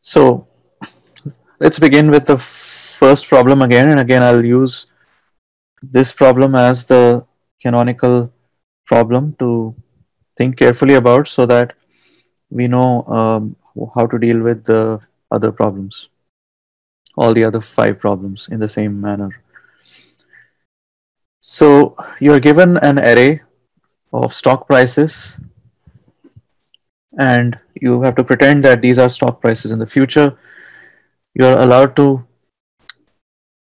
So let's begin with the first problem again, and again I'll use this problem as the canonical problem to think carefully about, so that we know how to deal with the other problems, all the other 5 problems in the same manner. So you're given an array of stock prices, and you have to pretend that these are stock prices in the future. You're allowed to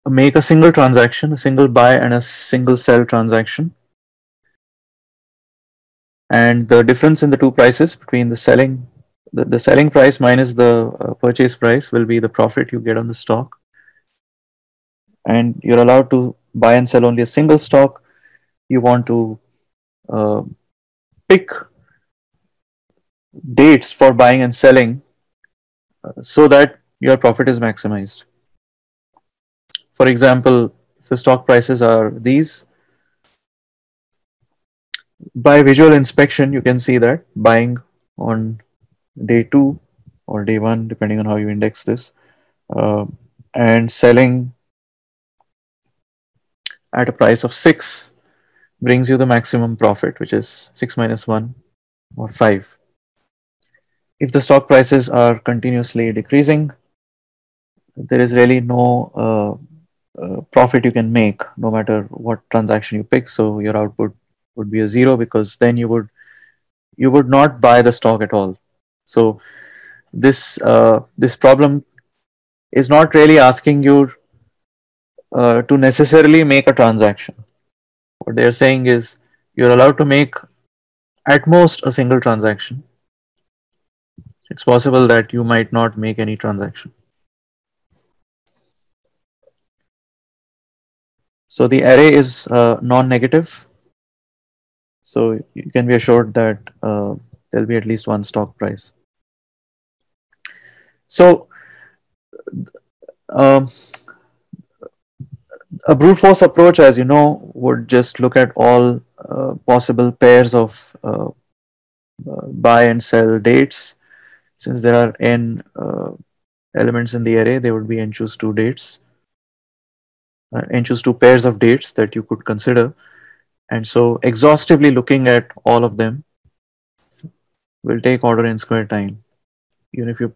make a single transaction, a single buy and a single sell transaction. And the difference in the two prices between the selling price minus the purchase price will be the profit you get on the stock. And you're allowed to buy and sell only a single stock. You want to uh, pick dates for buying and selling so that your profit is maximized. For example, if the stock prices are these, by visual inspection, you can see that buying on day 2 or day 1, depending on how you index this, uh, and selling at a price of 6 brings you the maximum profit, which is 6 minus 1 or 5. If the stock prices are continuously decreasing, there is really no profit you can make no matter what transaction you pick. So your output would be a 0, because then you would not buy the stock at all. So this problem is not really asking you to necessarily make a transaction. What they're saying is you're allowed to make at most a single transaction. It's possible that you might not make any transaction. So the array is non-negative. So you can be assured that there'll be at least one stock price. So um, a brute force approach, as you know, would just look at all possible pairs of buy and sell dates. Since there are n elements in the array, there would be n choose 2 dates, n choose 2 pairs of dates that you could consider. And so exhaustively looking at all of them will take order n square time. Even if you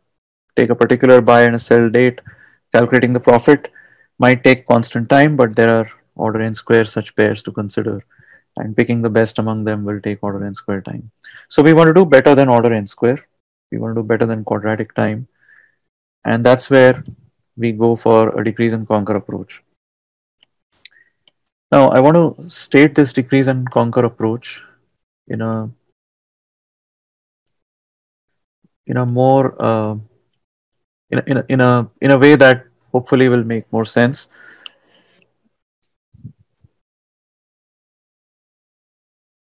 take a particular buy and a sell date, calculating the profit might take constant time, but there are order n square such pairs to consider, and picking the best among them will take order n square time. So we want to do better than order n square. We want to do better than quadratic time. And that's where we go for a decrease and conquer approach. Now, I want to state this decrease and conquer approach in a more in a way that hopefully will make more sense.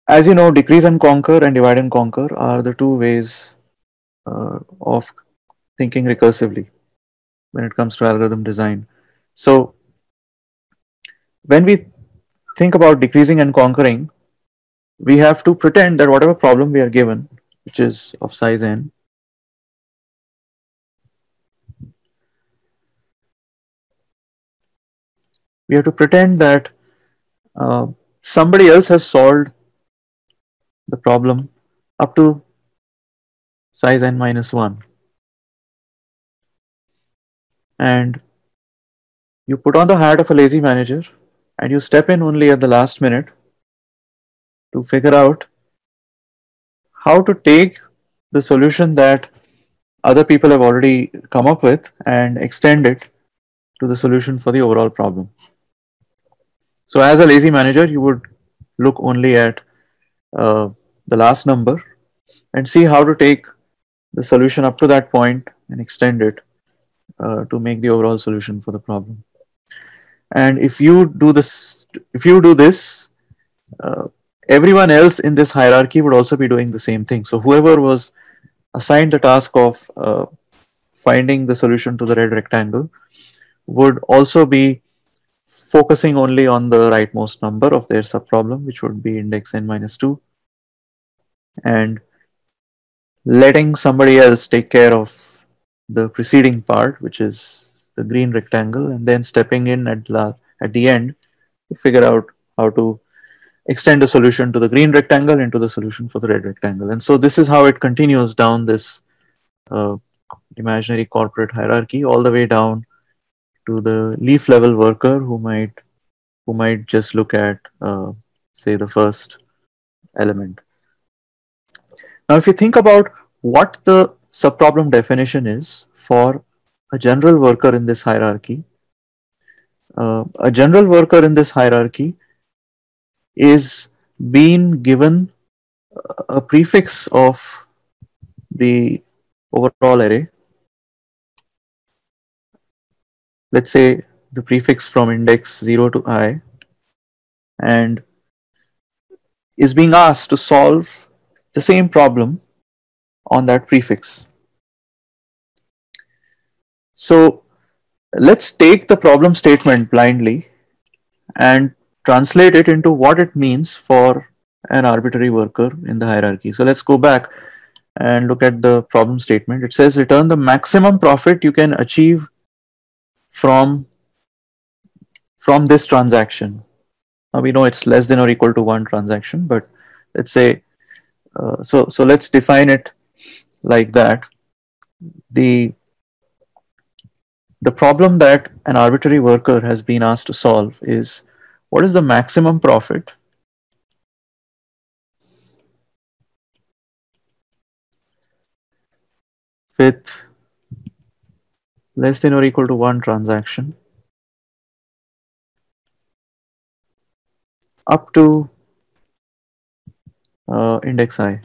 As you know, decrease and conquer and divide and conquer are the two ways of thinking recursively when it comes to algorithm design. So when we think about decreasing and conquering, we have to pretend that whatever problem we are given, which is of size n, we have to pretend that somebody else has solved the problem up to size n minus 1. And you put on the hat of a lazy manager and you step in only at the last minute to figure out how to take the solution that other people have already come up with and extend it to the solution for the overall problem. So as a lazy manager, you would look only at the last number and see how to take the solution up to that point and extend it to make the overall solution for the problem. And if you do this, everyone else in this hierarchy would also be doing the same thing. So whoever was assigned the task of finding the solution to the red rectangle would also be focusing only on the rightmost number of their subproblem, which would be index n minus 2, and letting somebody else take care of the preceding part, which is the green rectangle, and then stepping in at the end to figure out how to extend the solution to the green rectangle into the solution for the red rectangle. And so this is how it continues down this uh, imaginary corporate hierarchy all the way down to the leaf level worker who might just look at say the first element. Now, if you think about what the subproblem definition is for a general worker in this hierarchy, a general worker in this hierarchy is being given a prefix of the overall array. Let's say the prefix from index 0 to I, and is being asked to solve the same problem on that prefix. So let's take the problem statement blindly and translate it into what it means for an arbitrary worker in the hierarchy. So let's go back and look at the problem statement. It says return the maximum profit you can achieve from this transaction. Now we know it's less than or equal to one transaction, but let's say so let's define it like that. The problem that an arbitrary worker has been asked to solve is what is the maximum profit with less than or equal to one transaction up to index I.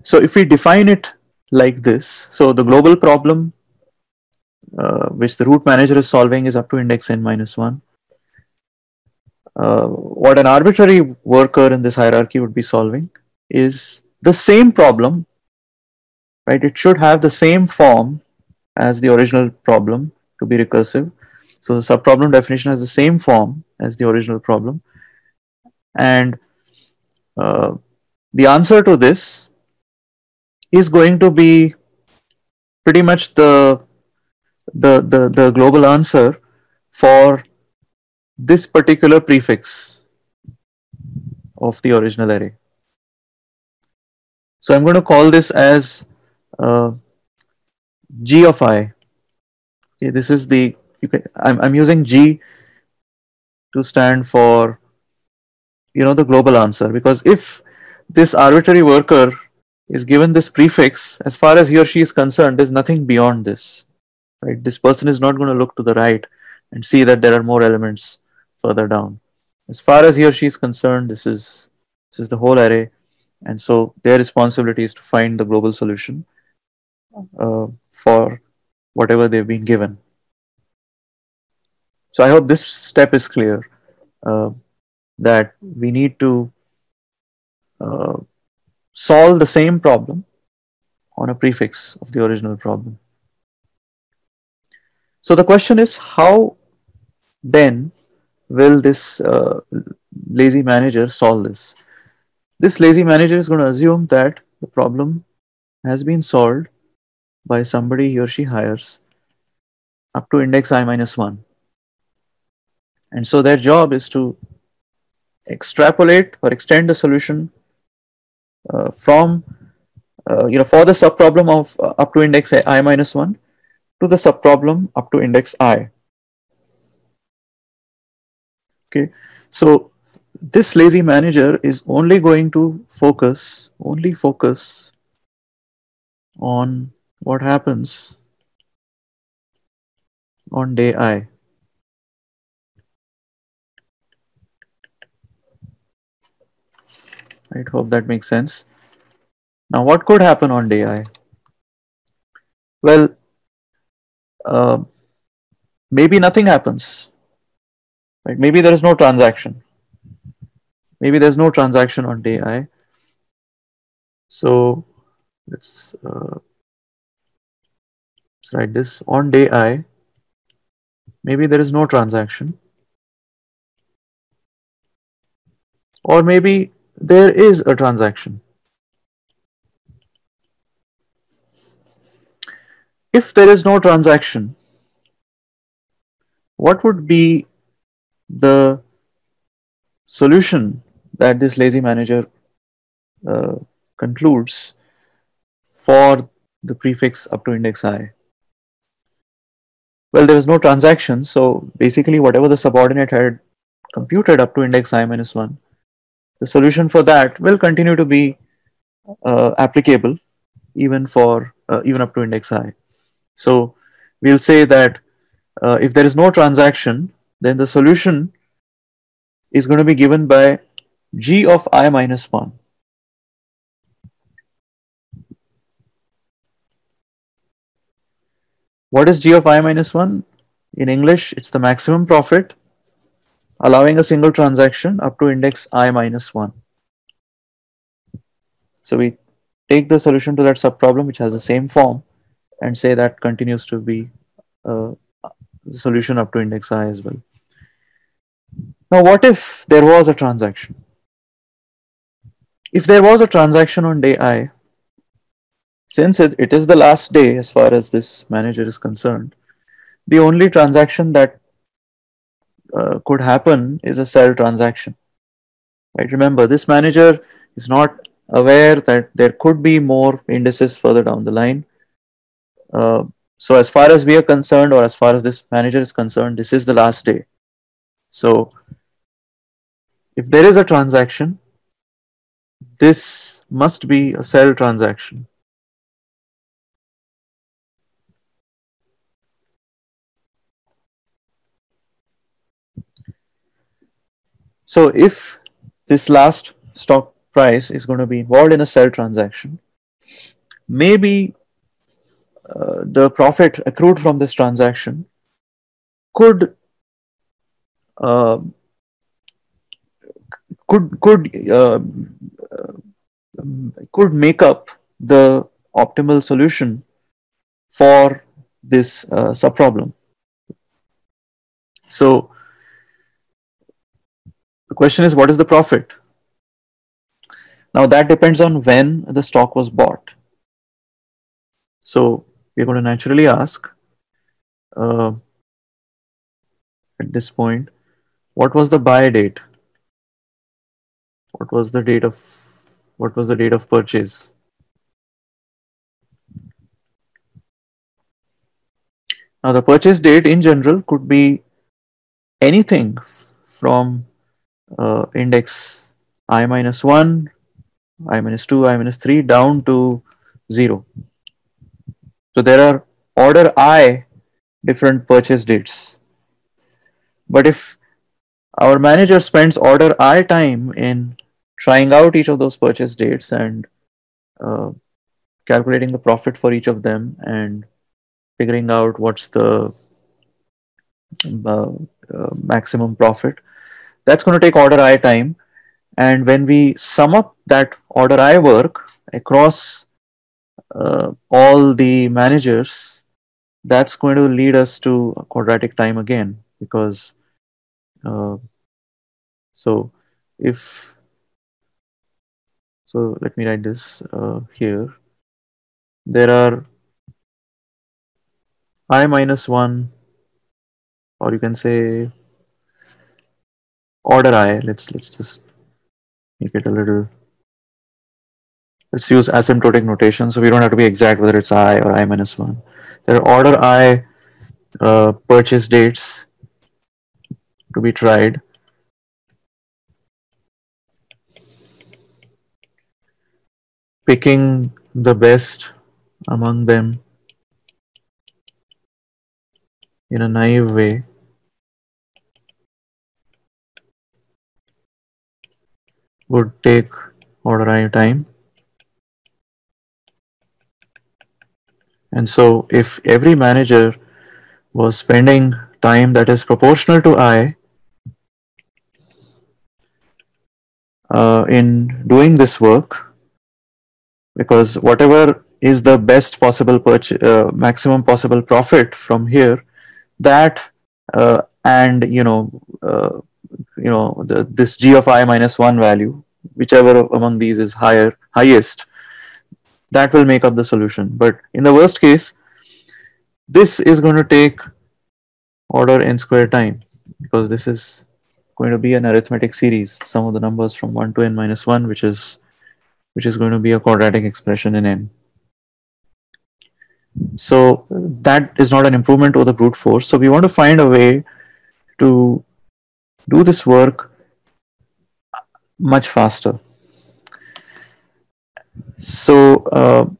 So if we define it like this, so the global problem which the root manager is solving is up to index n minus 1. What an arbitrary worker in this hierarchy would be solving is the same problem, right? It should have the same form as the original problem to be recursive. So the subproblem definition has the same form as the original problem, and the answer to this is going to be pretty much the global answer for this particular prefix of the original array. So I'm going to call this as G of I. Okay, this is the I'm using G to stand for the global answer, because if this arbitrary worker is given this prefix, as far as he or she is concerned, there's nothing beyond this, right? This person is not going to look to the right and see that there are more elements further down. As far as he or she is concerned, this is the whole array, and so their responsibility is to find the global solution for whatever they've been given. So I hope this step is clear, that we need to solve the same problem on a prefix of the original problem. So the question is, how then will this lazy manager solve this? This lazy manager is going to assume that the problem has been solved by somebody he or she hires up to index I minus 1. And so their job is to extrapolate or extend the solution from for the subproblem of up to index I minus 1 to the subproblem up to index I. Okay, so this lazy manager is only going to focus on what happens on day I. I hope that makes sense. Now, what could happen on day I? Well, maybe nothing happens. Right? Maybe there is no transaction. Maybe there's no transaction on day I. So let's write this on day I. Maybe there is no transaction, or maybe there is a transaction. If there is no transaction, what would be the solution that this lazy manager uh, concludes for the prefix up to index I? Well, there was no transaction, so basically whatever the subordinate had computed up to index I minus 1, the solution for that will continue to be applicable even for even up to index I. So we'll say that if there is no transaction, then the solution is going to be given by g of I minus 1. What is g of I minus 1? In English, it's the maximum profit allowing a single transaction up to index I minus 1. So we take the solution to that subproblem which has the same form and say that continues to be uh, the solution up to index I as well. Now, what if there was a transaction? If there was a transaction on day I, since it is the last day as far as this manager is concerned, the only transaction that could happen is a sell transaction. Right? Remember, this manager is not aware that there could be more indices further down the line. So as far as we are concerned, or as far as this manager is concerned, this is the last day. So if there is a transaction, this must be a sell transaction. So if this last stock price is going to be involved in a sell transaction, maybe the profit accrued from this transaction could uh, could could make up the optimal solution for this subproblem. So the question is, what is the profit? Now that depends on when the stock was bought. So we're going to naturally ask at this point, what was the buy date? What was the date of purchase? Now the purchase date in general could be anything from index I minus 1, I minus 2, I minus 3 down to 0. So there are order I different purchase dates. But if our manager spends order I time in trying out each of those purchase dates and uh, calculating the profit for each of them and figuring out what's the maximum profit, that's going to take order I time. And when we sum up that order I work across all the managers, that's going to lead us to quadratic time again, because so if so let me write this here. There are I minus 1, or you can say order I. Let's just make it a little, let's use asymptotic notation so we don't have to be exact whether it's I or I minus 1. There are order I purchase dates to be tried. Picking the best among them in a naive way would take order I time. And so if every manager was spending time that is proportional to I in doing this work, because whatever is the best possible maximum possible profit from here, that and this g of I minus 1 value, whichever among these is highest, that will make up the solution. But in the worst case, this is going to take order n square time, because this is going to be an arithmetic series, sum of the numbers from 1 to n minus 1, which is going to be a quadratic expression in n. So that is not an improvement over the brute force. So we want to find a way to do this work much faster. So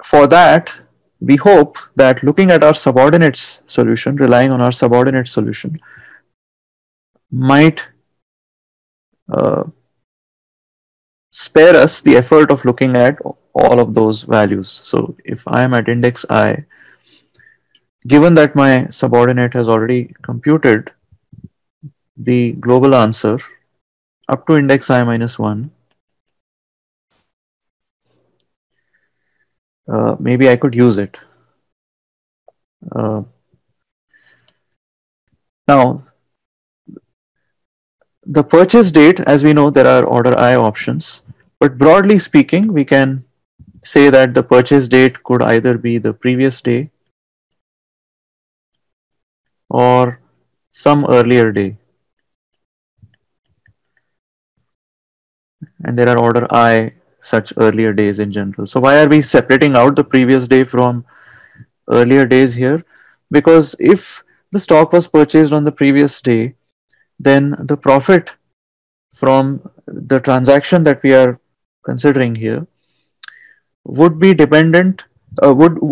for that, we hope that looking at our subordinates solution, relying on our subordinate solution, might spare us the effort of looking at all of those values. So if I am at index I, given that my subordinate has already computed the global answer up to index I minus 1, maybe I could use it. Now, the purchase date, as we know, there are order I options, but broadly speaking, we can say that the purchase date could either be the previous day or some earlier day. And there are order I such earlier days in general. So why are we separating out the previous day from earlier days here? Because if the stock was purchased on the previous day, then the profit from the transaction that we are considering here would be dependent,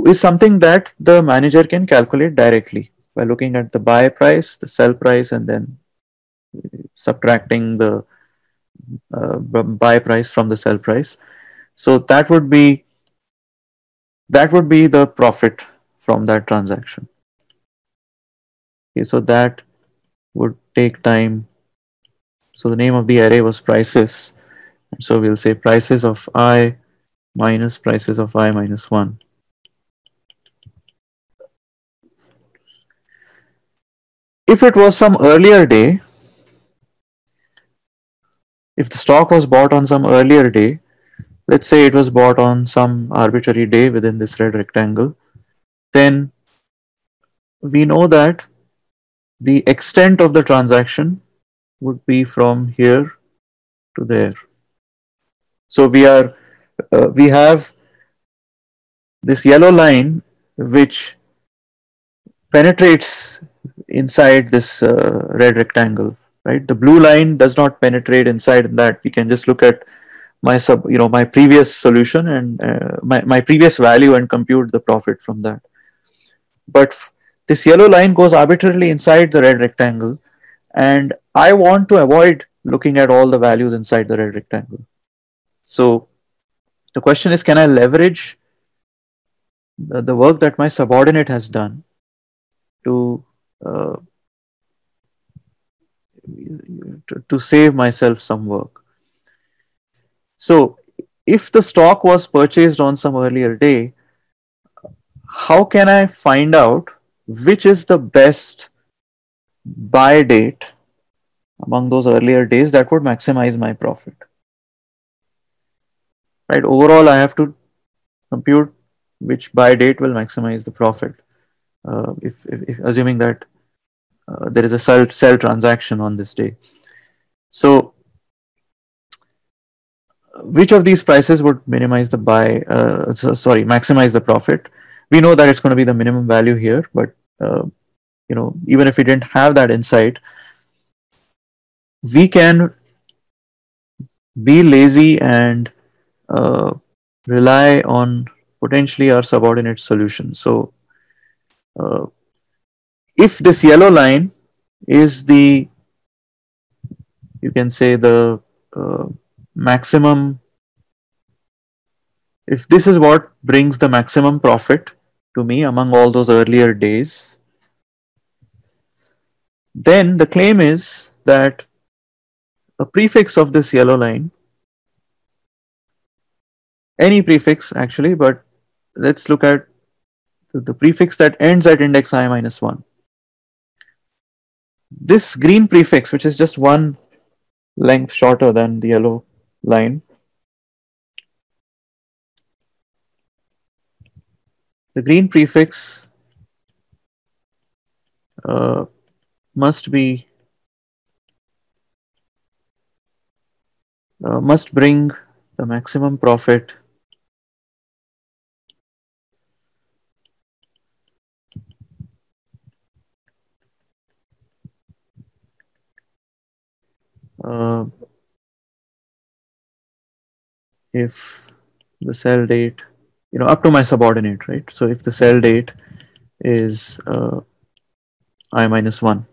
is something that the manager can calculate directly by looking at the buy price, the sell price, and then subtracting the buy price from the sell price. So that would be the profit from that transaction. Okay, so that would take time. So the name of the array was prices. So we'll say prices of I minus prices of I minus 1. If it was some earlier day, if the stock was bought on some earlier day, let's say it was bought on some arbitrary day within this red rectangle, then we know that the extent of the transaction would be from here to there. So we have this yellow line which penetrates inside this red rectangle, right? The blue line does not penetrate inside that. We can just look at my previous solution and my previous value and compute the profit from that. But this yellow line goes arbitrarily inside the red rectangle, and I want to avoid looking at all the values inside the red rectangle. So the question is, can I leverage the work that my subordinate has done to save myself some work? So if the stock was purchased on some earlier day, how can I find out which is the best buy date among those earlier days that would maximize my profit? Right? Overall, I have to compute which buy date will maximize the profit. If assuming that there is a sell transaction on this day. So which of these prices would minimize the maximize the profit? We know that it's going to be the minimum value here, but even if we didn't have that insight, we can be lazy and rely on potentially our subordinate solution. So if this yellow line is you can say the maximum, if this is what brings the maximum profit to me among all those earlier days, then the claim is that a prefix of this yellow line, any prefix actually, but let's look at the prefix that ends at index I minus 1. This green prefix, which is just one length shorter than the yellow line, the green prefix uh, must be must bring the maximum profit uh, if the sell date, up to my subordinate, right? So if the sell date is I minus 1,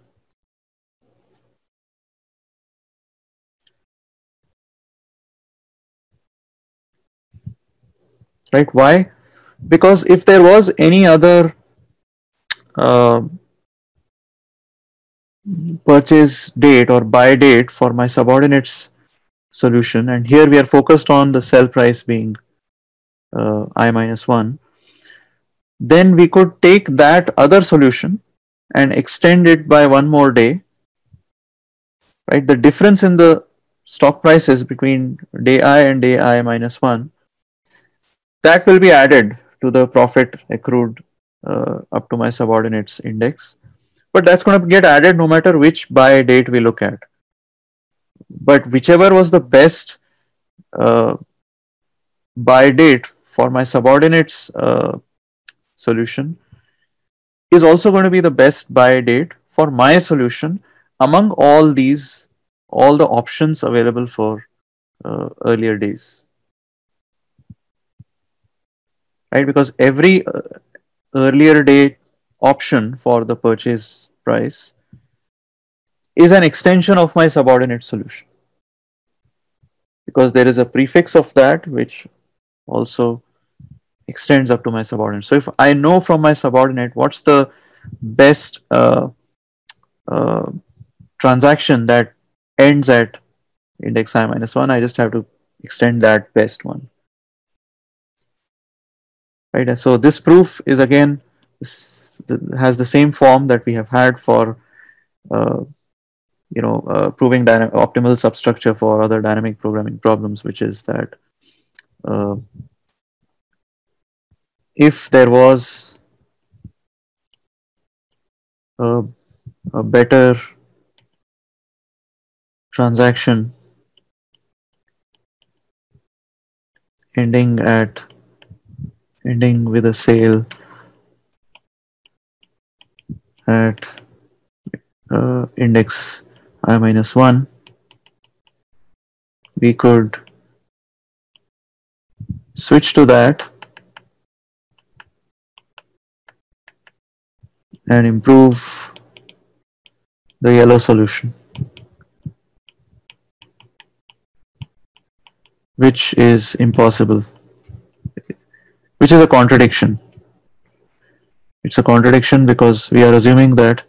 right? Why? Because if there was any other uh, purchase date or buy date for my subordinates solution, and here we are focused on the sell price being I minus 1, then we could take that other solution and extend it by one more day, right? The difference in the stock prices between day I and day I minus 1, that will be added to the profit accrued up to my subordinates index. But that's going to get added no matter which buy date we look at. But whichever was the best uh, buy date for my subordinates solution is also going to be the best buy date for my solution among all the options available for earlier days, right? Because every earlier day option for the purchase price is an extension of my subordinate solution, because there is a prefix of that which also extends up to my subordinate. So if I know from my subordinate what's the best uh, transaction that ends at index I minus 1, I just have to extend that best one, right? And so this proof is again has the same form that we have had for uh, proving optimal substructure for other dynamic programming problems, which is that uh, if there was a, a better transaction ending at ending with a sale at index I minus 1, we could switch to that and improve the yellow solution, which is impossible, which is a contradiction. It's a contradiction because we are assuming that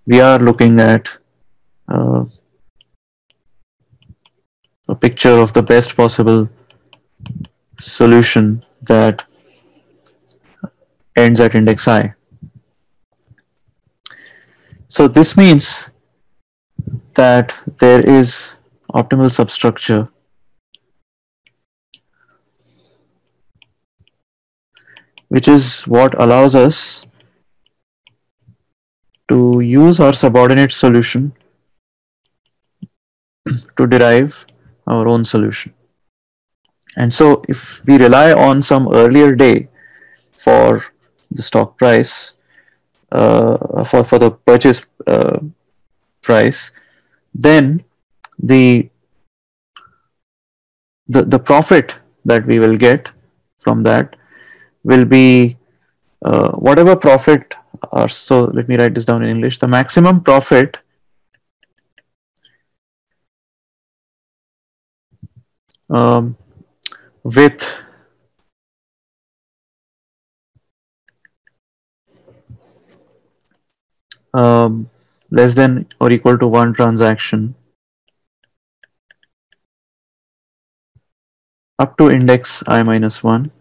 we are looking at uh, a picture of the best possible solution that ends at index I. So this means that there is optimal substructure which is what allows us to use our subordinate solution to derive our own solution. And so if we rely on some earlier day for the stock price, for the purchase price, then the, the profit that we will get from that will be whatever profit are, so let me write this down in English, the maximum profit um, with less than or equal to one transaction up to index I minus 1.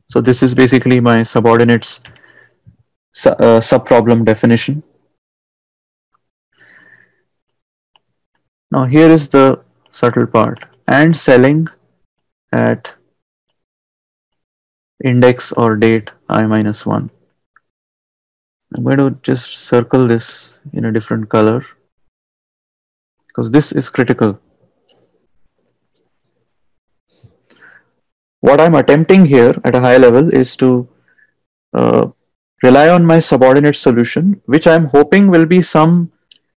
So this is basically my subordinates subproblem definition. Now here is the subtle part. And selling at index or date I minus 1. I'm going to just circle this in a different color because this is critical. What I'm attempting here at a high level is to uh, rely on my subordinate solution, which I'm hoping will be some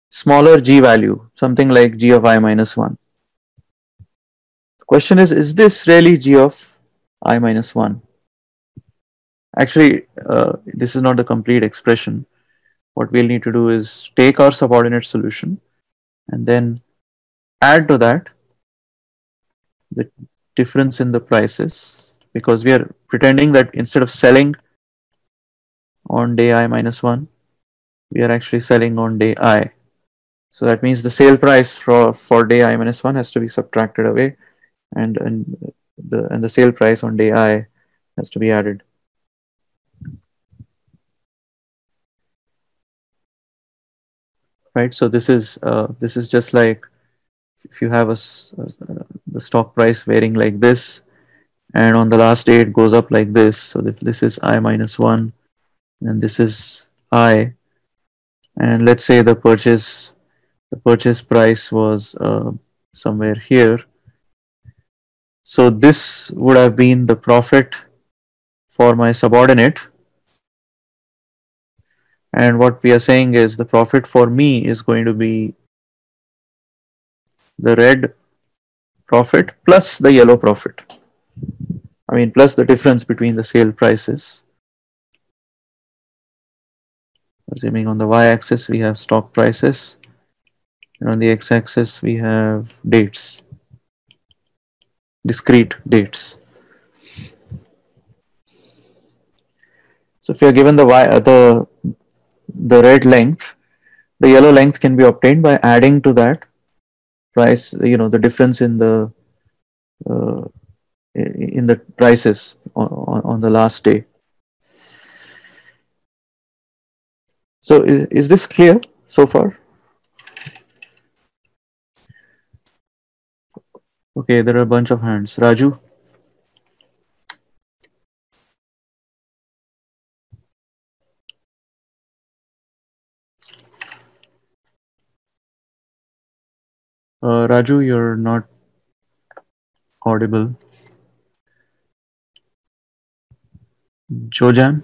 smaller g value, something like g of I minus 1. The question is this really g of I minus 1? Actually, this is not the complete expression. What we'll need to do is take our subordinate solution and then add to that the difference in the prices, because we are pretending that instead of selling on day I minus 1, we are actually selling on day I. So that means the sale price for day I minus 1 has to be subtracted away, and the sale price on day I has to be added. Right. So this is just like if you have the stock price varying like this, and on the last day it goes up like this. So this is I minus 1 and this is I, and let's say the purchase price was somewhere here. So this would have been the profit for my subordinate, and what we are saying is the profit for me is going to be the red profit plus the yellow profit. I mean, plus the difference between the sale prices. Assuming on the y-axis we have stock prices, and on the x-axis we have dates, discrete dates. So if you are given the red length, the yellow length can be obtained by adding to that price, the difference uh, in the prices on the last day. So is this clear so far? Okay, there are a bunch of hands. Raju? Raju, you're not audible. Jojan?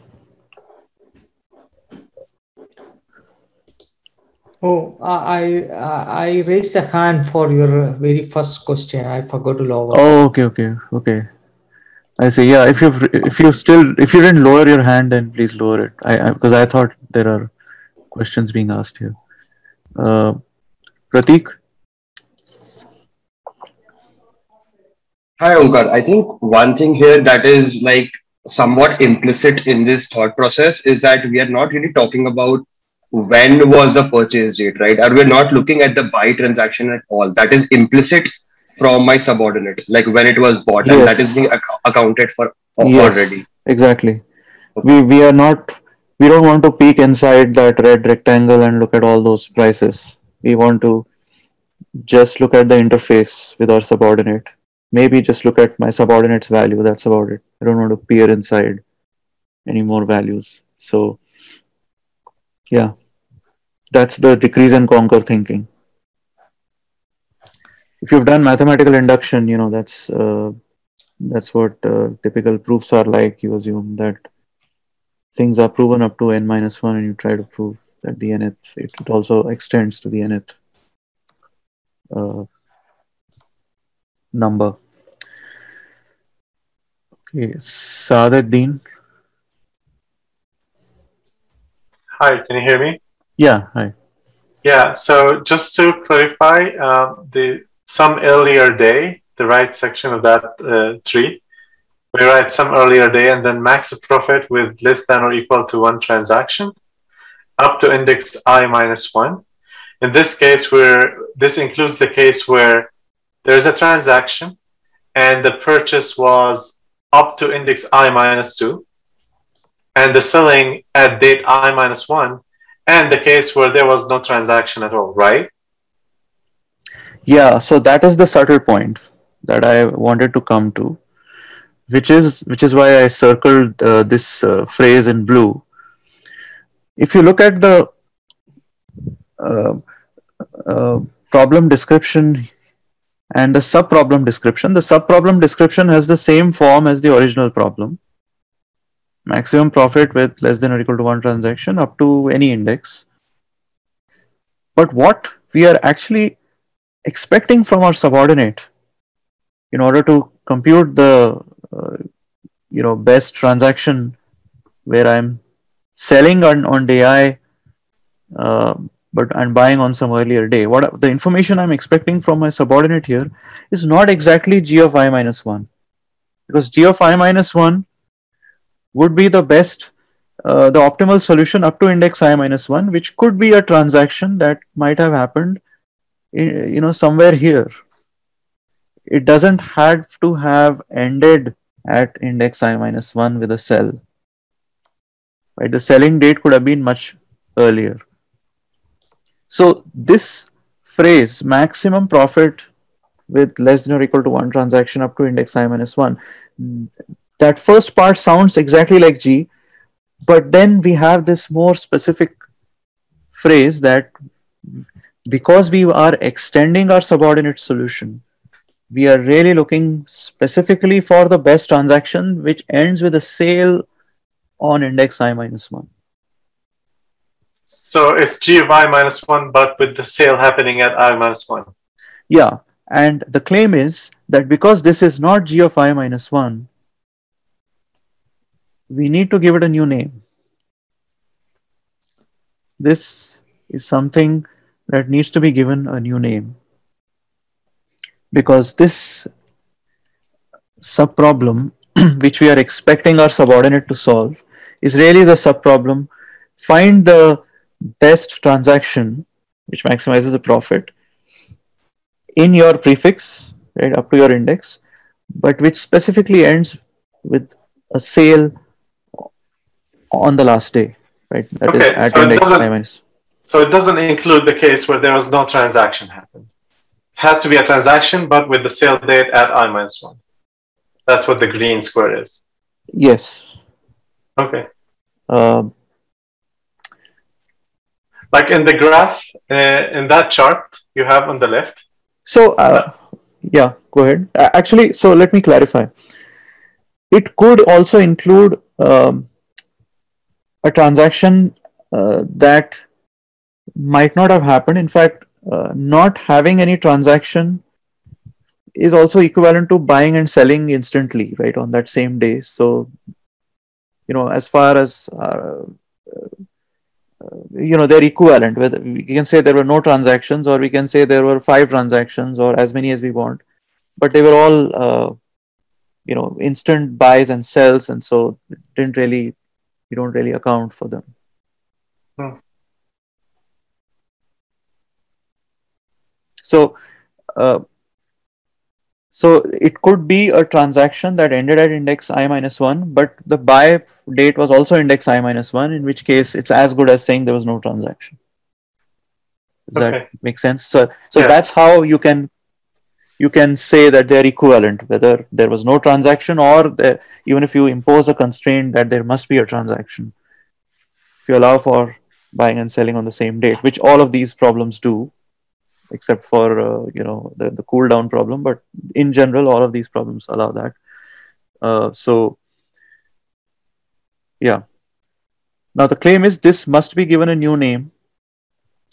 Oh, I raised a hand for your very first question. I forgot to lower. Oh, okay. I see. Yeah, if you didn't lower your hand, then please lower it. Because I thought there are questions being asked here. Pratik? Hi, Omkar. I think one thing here that is like somewhat implicit in this thought process is that we are not really talking about when was the purchase date, right? Or we're not looking at the buy transaction at all. That is implicit from my subordinate, like when it was bought, and that is Yes. being accounted for Yes, already. exactly. Okay. We are not, we don't want to peek inside that red rectangle and look at all those prices. We want to just look at the interface with our subordinate. Maybe just look at my subordinate's value. That's about it. I don't want to peer inside any more values. So yeah, that's the decrease and conquer thinking. If you've done mathematical induction, that's what typical proofs are like. You assume that things are proven up to n minus 1 and you try to prove that the nth, it also extends to the nth uh, number. Okay, Saadeddin. Hi, can you hear me? Yeah, hi. Yeah, so just to clarify, the some earlier day, the right section of that tree, we write some earlier day and then max profit with less than or equal to one transaction up to index I minus one. In this case, this includes the case where there's a transaction and the purchase was up to index I minus two, and the selling at date I minus one, and the case where there was no transaction at all, right? Yeah, so that is the subtle point that I wanted to come to, which is why I circled this phrase in blue. If you look at the uh, uh, problem description and the the sub-problem description has the same form as the original problem. Maximum profit with less than or equal to one transaction up to any index. But what we are actually expecting from our subordinate in order to compute the uh, best transaction where I'm selling on day I, uh, but I'm buying on some earlier day. What the information I'm expecting from my subordinate here is not exactly g of I minus 1, because g of I minus 1 would be the best, the optimal solution up to index I minus 1, which could be a transaction that might have happened somewhere here. It doesn't have to have ended at index I minus 1 with a sell. Right? The selling date could have been much earlier. So this phrase, maximum profit with less than or equal to one transaction up to index I minus 1, that first part sounds exactly like G, but then we have this more specific phrase that because we are extending our subordinate solution, we are really looking specifically for the best transaction which ends with a sale on index I minus 1. So it's G of I minus 1, but with the sale happening at I minus 1. Yeah, and the claim is that because this is not G of I minus 1, we need to give it a new name. This is something that needs to be given a new name, because this subproblem which we are expecting our subordinate to solve is really the subproblem: find the best transaction which maximizes the profit in your prefix, right, up to your index, but which specifically ends with a sale on the last day, right? That is Okay, at so index I minus. so it doesn't include the case where there was no transaction happen. It has to be a transaction, but with the sale date at I minus 1. That's what the green square is. Yes. Okay. Uh, Like in the graph, in that chart you have on the left. so, yeah, go ahead. Actually, so let me clarify. It could also include a transaction that might not have happened. In fact, not having any transaction is also equivalent to buying and selling instantly, right, on that same day. So, as far as they're equivalent. Whether we can say there were no transactions, or we can say there were 5 transactions, or as many as we want, but they were all instant buys and sells, and so we don't really account for them. Hmm. So uh, so it could be a transaction that ended at index I minus 1, but the buy date was also index I minus 1, in which case it's as good as saying there was no transaction. Does Okay. that make sense? So Yeah. that's how you can say that they're equivalent, whether there was no transaction or even if you impose a constraint that there must be a transaction. If you allow for buying and selling on the same date, which all of these problems do, except for the cool down problem, but in general all of these problems allow that. So yeah, now the claim is this must be given a new name,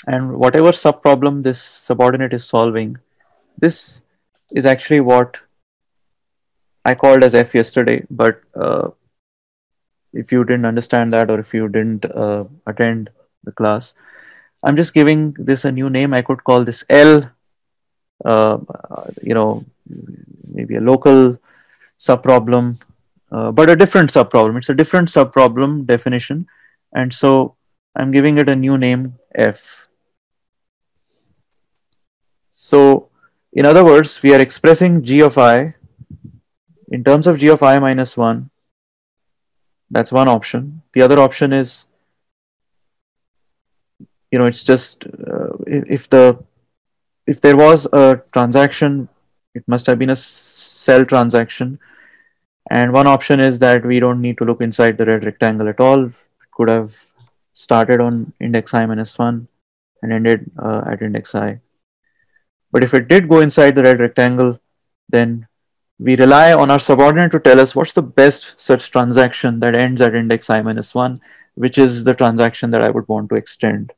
and whatever subproblem this subordinate is solving, this is actually what I called as F yesterday, but if you didn't understand that, or if you didn't attend the class, I'm just giving this a new name. I could call this L, uh, maybe a local subproblem, but a different subproblem. It's a different subproblem definition, and so I'm giving it a new name, F. So, in other words, we are expressing g of I in terms of g of I minus 1. That's one option. The other option is, it's just if the if there was a transaction, it must have been a cell transaction. And one option is that we don't need to look inside the red rectangle at all. It could have started on index I minus 1 and ended at index I. But if it did go inside the red rectangle, then we rely on our subordinate to tell us what's the best such transaction that ends at index I minus 1, which is the transaction that I would want to extend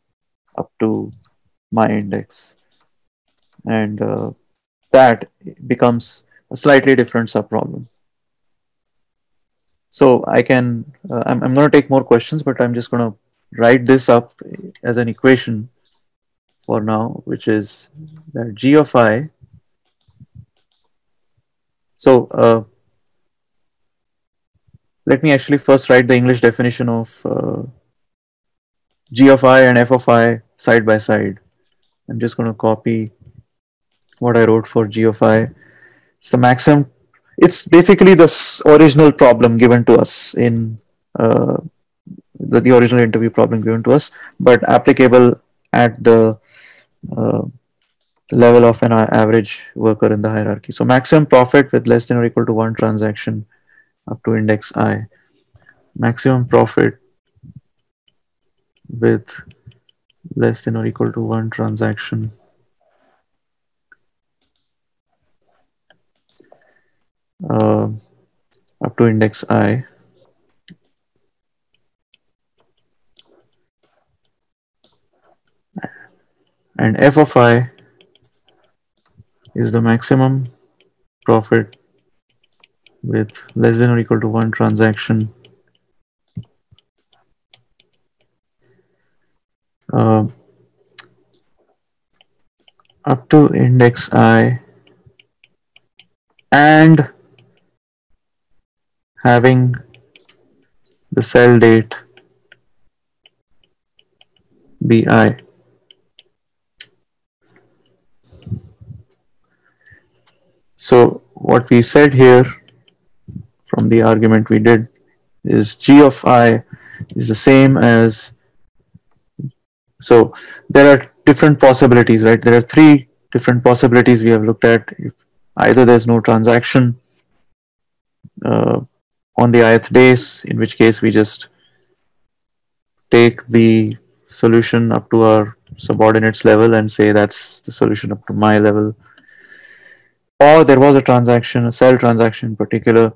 up to my index. And that becomes a slightly different subproblem. So I can, I'm going to take more questions, but I'm just going to write this up as an equation for now, which is that g of I. So let me actually first write the English definition of g of I and f of I side by side. I'm just going to copy what I wrote for g of I. It's the maximum. It's basically the original problem given to us in the original interview problem given to us, but applicable at the level of an average worker in the hierarchy. So maximum profit with less than or equal to one transaction up to index I. Maximum profit with less than or equal to one transaction up to index I. And f of I is the maximum profit with less than or equal to one transaction up to index I and having the cell date be I. So what we said here from the argument we did is g of I is the same as, so there are different possibilities, right? There are three different possibilities we have looked at. If either there's no transaction on the ith days, in which case we just take the solution up to our subordinates level and say that's the solution up to my level. Or there was a transaction, a cell transaction in particular,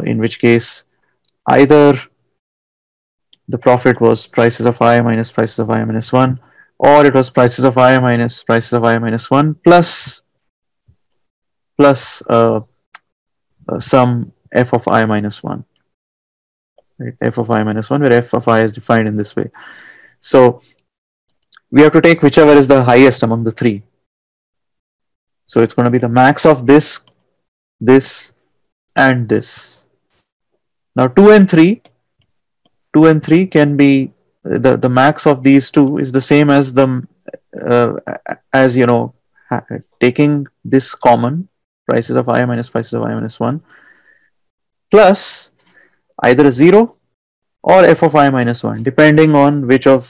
in which case either the profit was prices of I minus prices of I minus 1, or it was prices of I minus prices of I minus 1 plus some f of I minus 1. Right? F of I minus 1, where f of I is defined in this way. So we have to take whichever is the highest among the three. So it's going to be the max of this, this, and this. Now 2 and 3 can be, the max of these two is the same as the as you know, taking this common, prices of I minus prices of I minus 1, plus either a 0 or f of I minus 1, depending on whether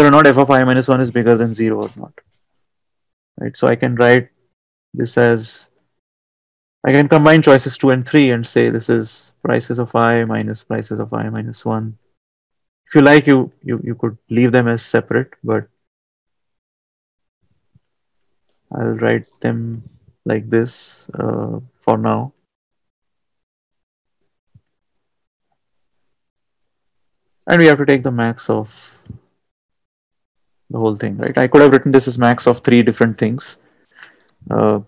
or not f of I minus 1 is bigger than 0 or not. Right? So I can write this as, I can combine choices 2 and 3 and say this is prices of I minus prices of I minus 1. If you like, you could leave them as separate, but I'll write them like this for now. And we have to take the max of the whole thing, right? I could have written this as max of three different things. So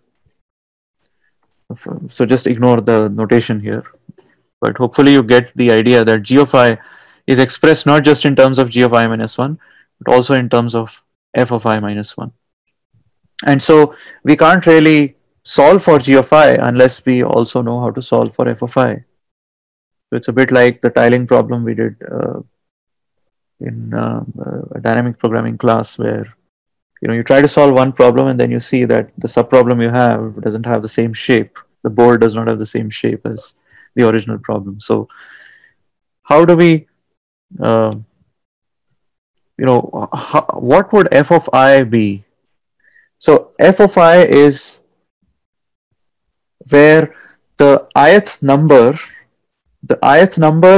just ignore the notation here. But hopefully you get the idea that g of I is expressed not just in terms of g of I minus 1, but also in terms of f of I minus 1. And so we can't really solve for g of I unless we also know how to solve for f of I. So it's a bit like the tiling problem we did in a dynamic programming class, where you try to solve one problem and then you see that the subproblem you have doesn't have the same shape. The board does not have the same shape as the original problem. So how do we what would f of I be? So f of I is where the ith number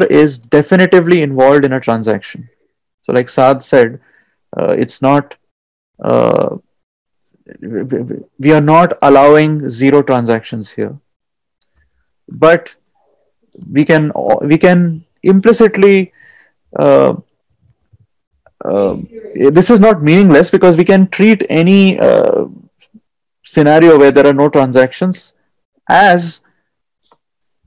is definitively involved in a transaction. So like Saad said, it's not, we are not allowing zero transactions here, but we can implicitly, uh, uh, this is not meaningless because we can treat any scenario where there are no transactions as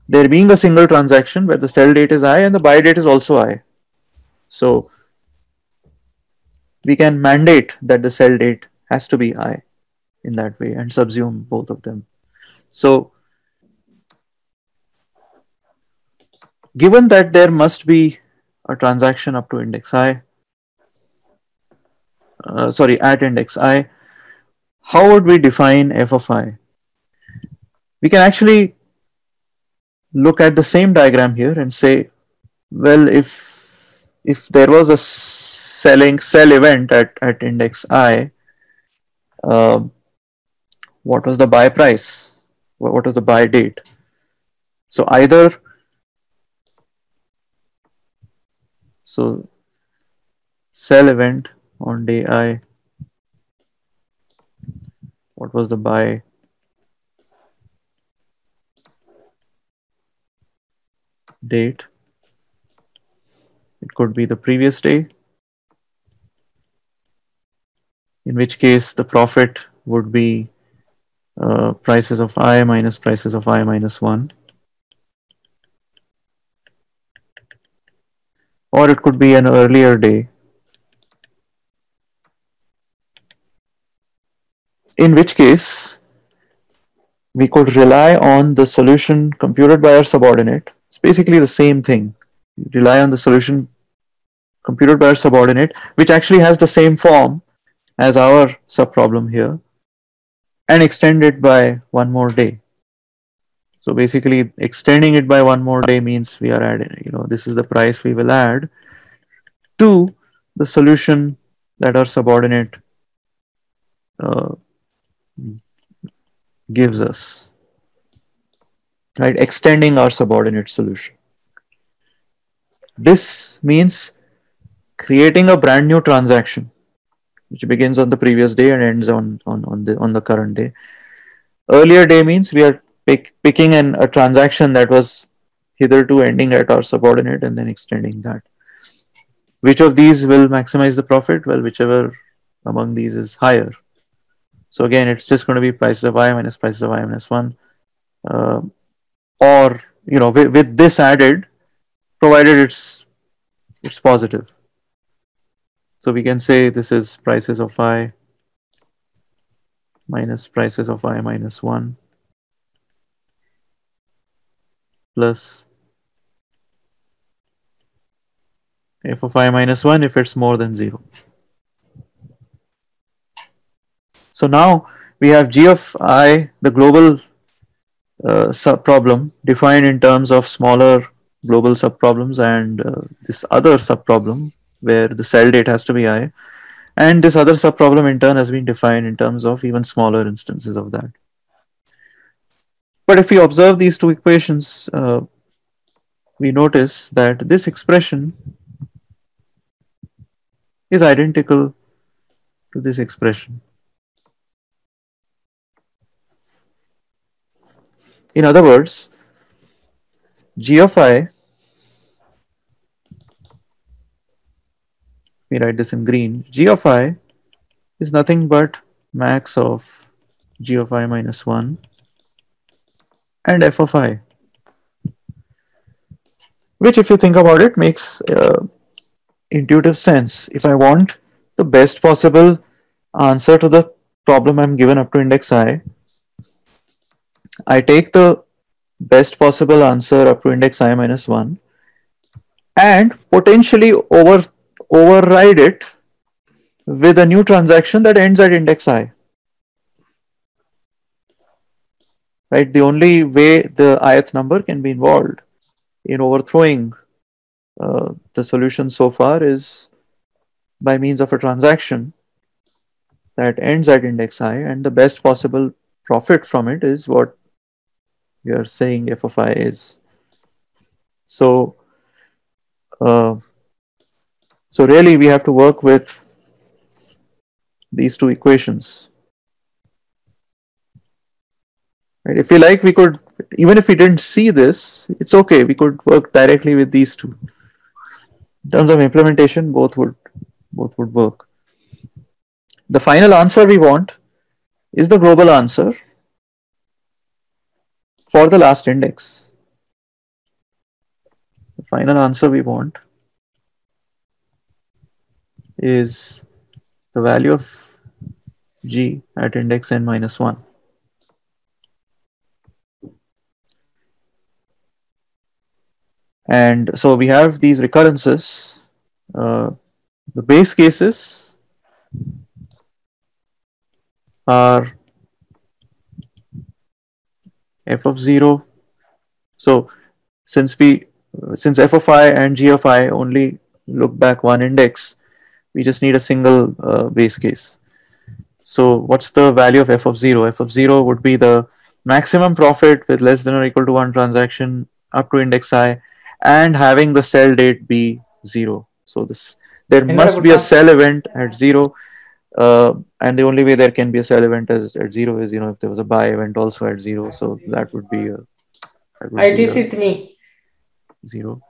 there being a single transaction where the sell date is I and the buy date is also I. So we can mandate that the sell date has to be I in that way and subsume both of them. So given that there must be a transaction up to index I, at index I, how would we define f of I? We can actually look at the same diagram here and say, well, if there was a sell event at index I, uh, what was the buy price? What was the buy date? So sell event on day I, what was the buy date? It could be the previous day, in which case the profit would be prices of I minus prices of I minus 1. Or it could be an earlier day, in which case we could rely on the solution computed by our subordinate. It's basically the same thing. We rely on the solution computed by our subordinate, which actually has the same form as our subproblem here, and extend it by one more day. So basically extending it by one more day means we are adding, this is the price we will add to the solution that our subordinate uh, gives us, right? Extending our subordinate solution. This means creating a brand new transaction which begins on the previous day and ends on the current day. Earlier day means we are picking a transaction that was hitherto ending at our subordinate and then extending that. Which of these will maximize the profit? Well, whichever among these is higher. So again, it's just going to be prices of I minus prices of I minus 1. Or, with this added, provided it's positive. So we can say this is prices of I minus prices of I minus 1 plus f of I minus 1 if it's more than 0. So now we have g of I, the global subproblem, defined in terms of smaller global subproblems, and this other subproblem where the sell date has to be I. And this other subproblem in turn has been defined in terms of even smaller instances of that. But if we observe these two equations, we notice that this expression is identical to this expression. In other words, g of I, we write this in green, g of I is nothing but max of g of I minus 1 and f of I, which, if you think about it, makes intuitive sense. If I want the best possible answer to the problem I'm given up to index I take the best possible answer up to index I minus 1 and potentially override it with a new transaction that ends at index I. Right? The only way the ith number can be involved in overthrowing the solution so far is by means of a transaction that ends at index I, and the best possible profit from it is what we are saying f of I is. So, uh, so really we have to work with these two equations. Right? If we like, we could, even if we didn't see this, it's okay. We could work directly with these two. In terms of implementation, both would work. The final answer we want is the global answer for the last index. The final answer we want is the value of g at index n minus 1. And so we have these recurrences. The base cases are f of 0. So since f of I and g of I only look back one index, we just need a single base case. So what's the value of f of 0? F of 0 would be the maximum profit with less than or equal to one transaction up to index I, and having the sell date be 0. So there must be a sell event at 0, and the only way there can be a sell event at 0 is, if there was a buy event also at 0. So that would be It is with me. 0.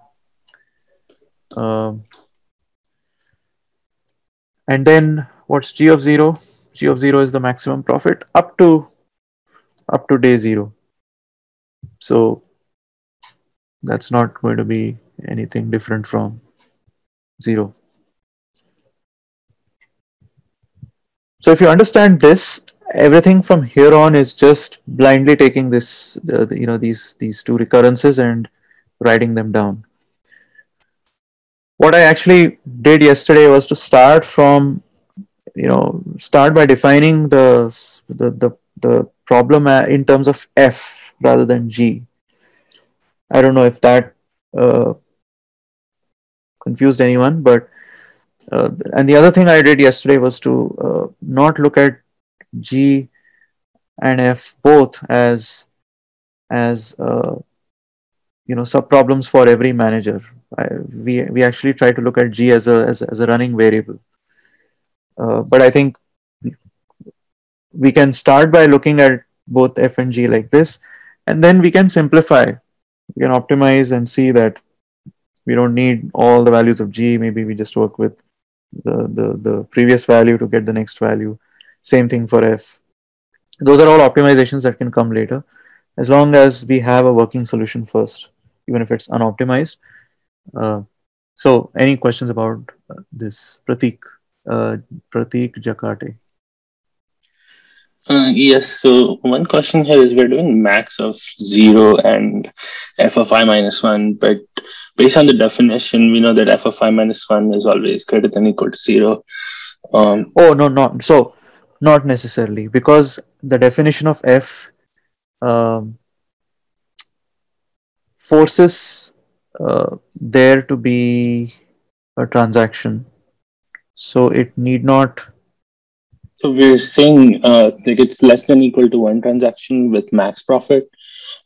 And then what's g of 0? G of 0 is the maximum profit up to day 0. So that's not going to be anything different from 0. So if you understand this, everything from here on is just blindly taking these two recurrences and writing them down. What I actually did yesterday was to start by defining the problem in terms of f rather than g. I don't know if that confused anyone, but and the other thing I did yesterday was to not look at G and F both as sub problems for every manager. We actually try to look at G as a running variable. But I think we can start by looking at both F and G like this, and then we can simplify. We can optimize and see that we don't need all the values of G. Maybe we just work with the previous value to get the next value. Same thing for F. Those are all optimizations that can come later, as long as we have a working solution first, even if it's unoptimized. So any questions about this? Pratik Jakate. Yes, so one question here is we're doing max of 0 and f of I minus 1, but based on the definition, we know that f of I minus 1 is always greater than equal to 0. Oh, no, not necessarily, because the definition of f forces there to be a transaction. So it need not. So we're saying like it's less than equal to one transaction with max profit.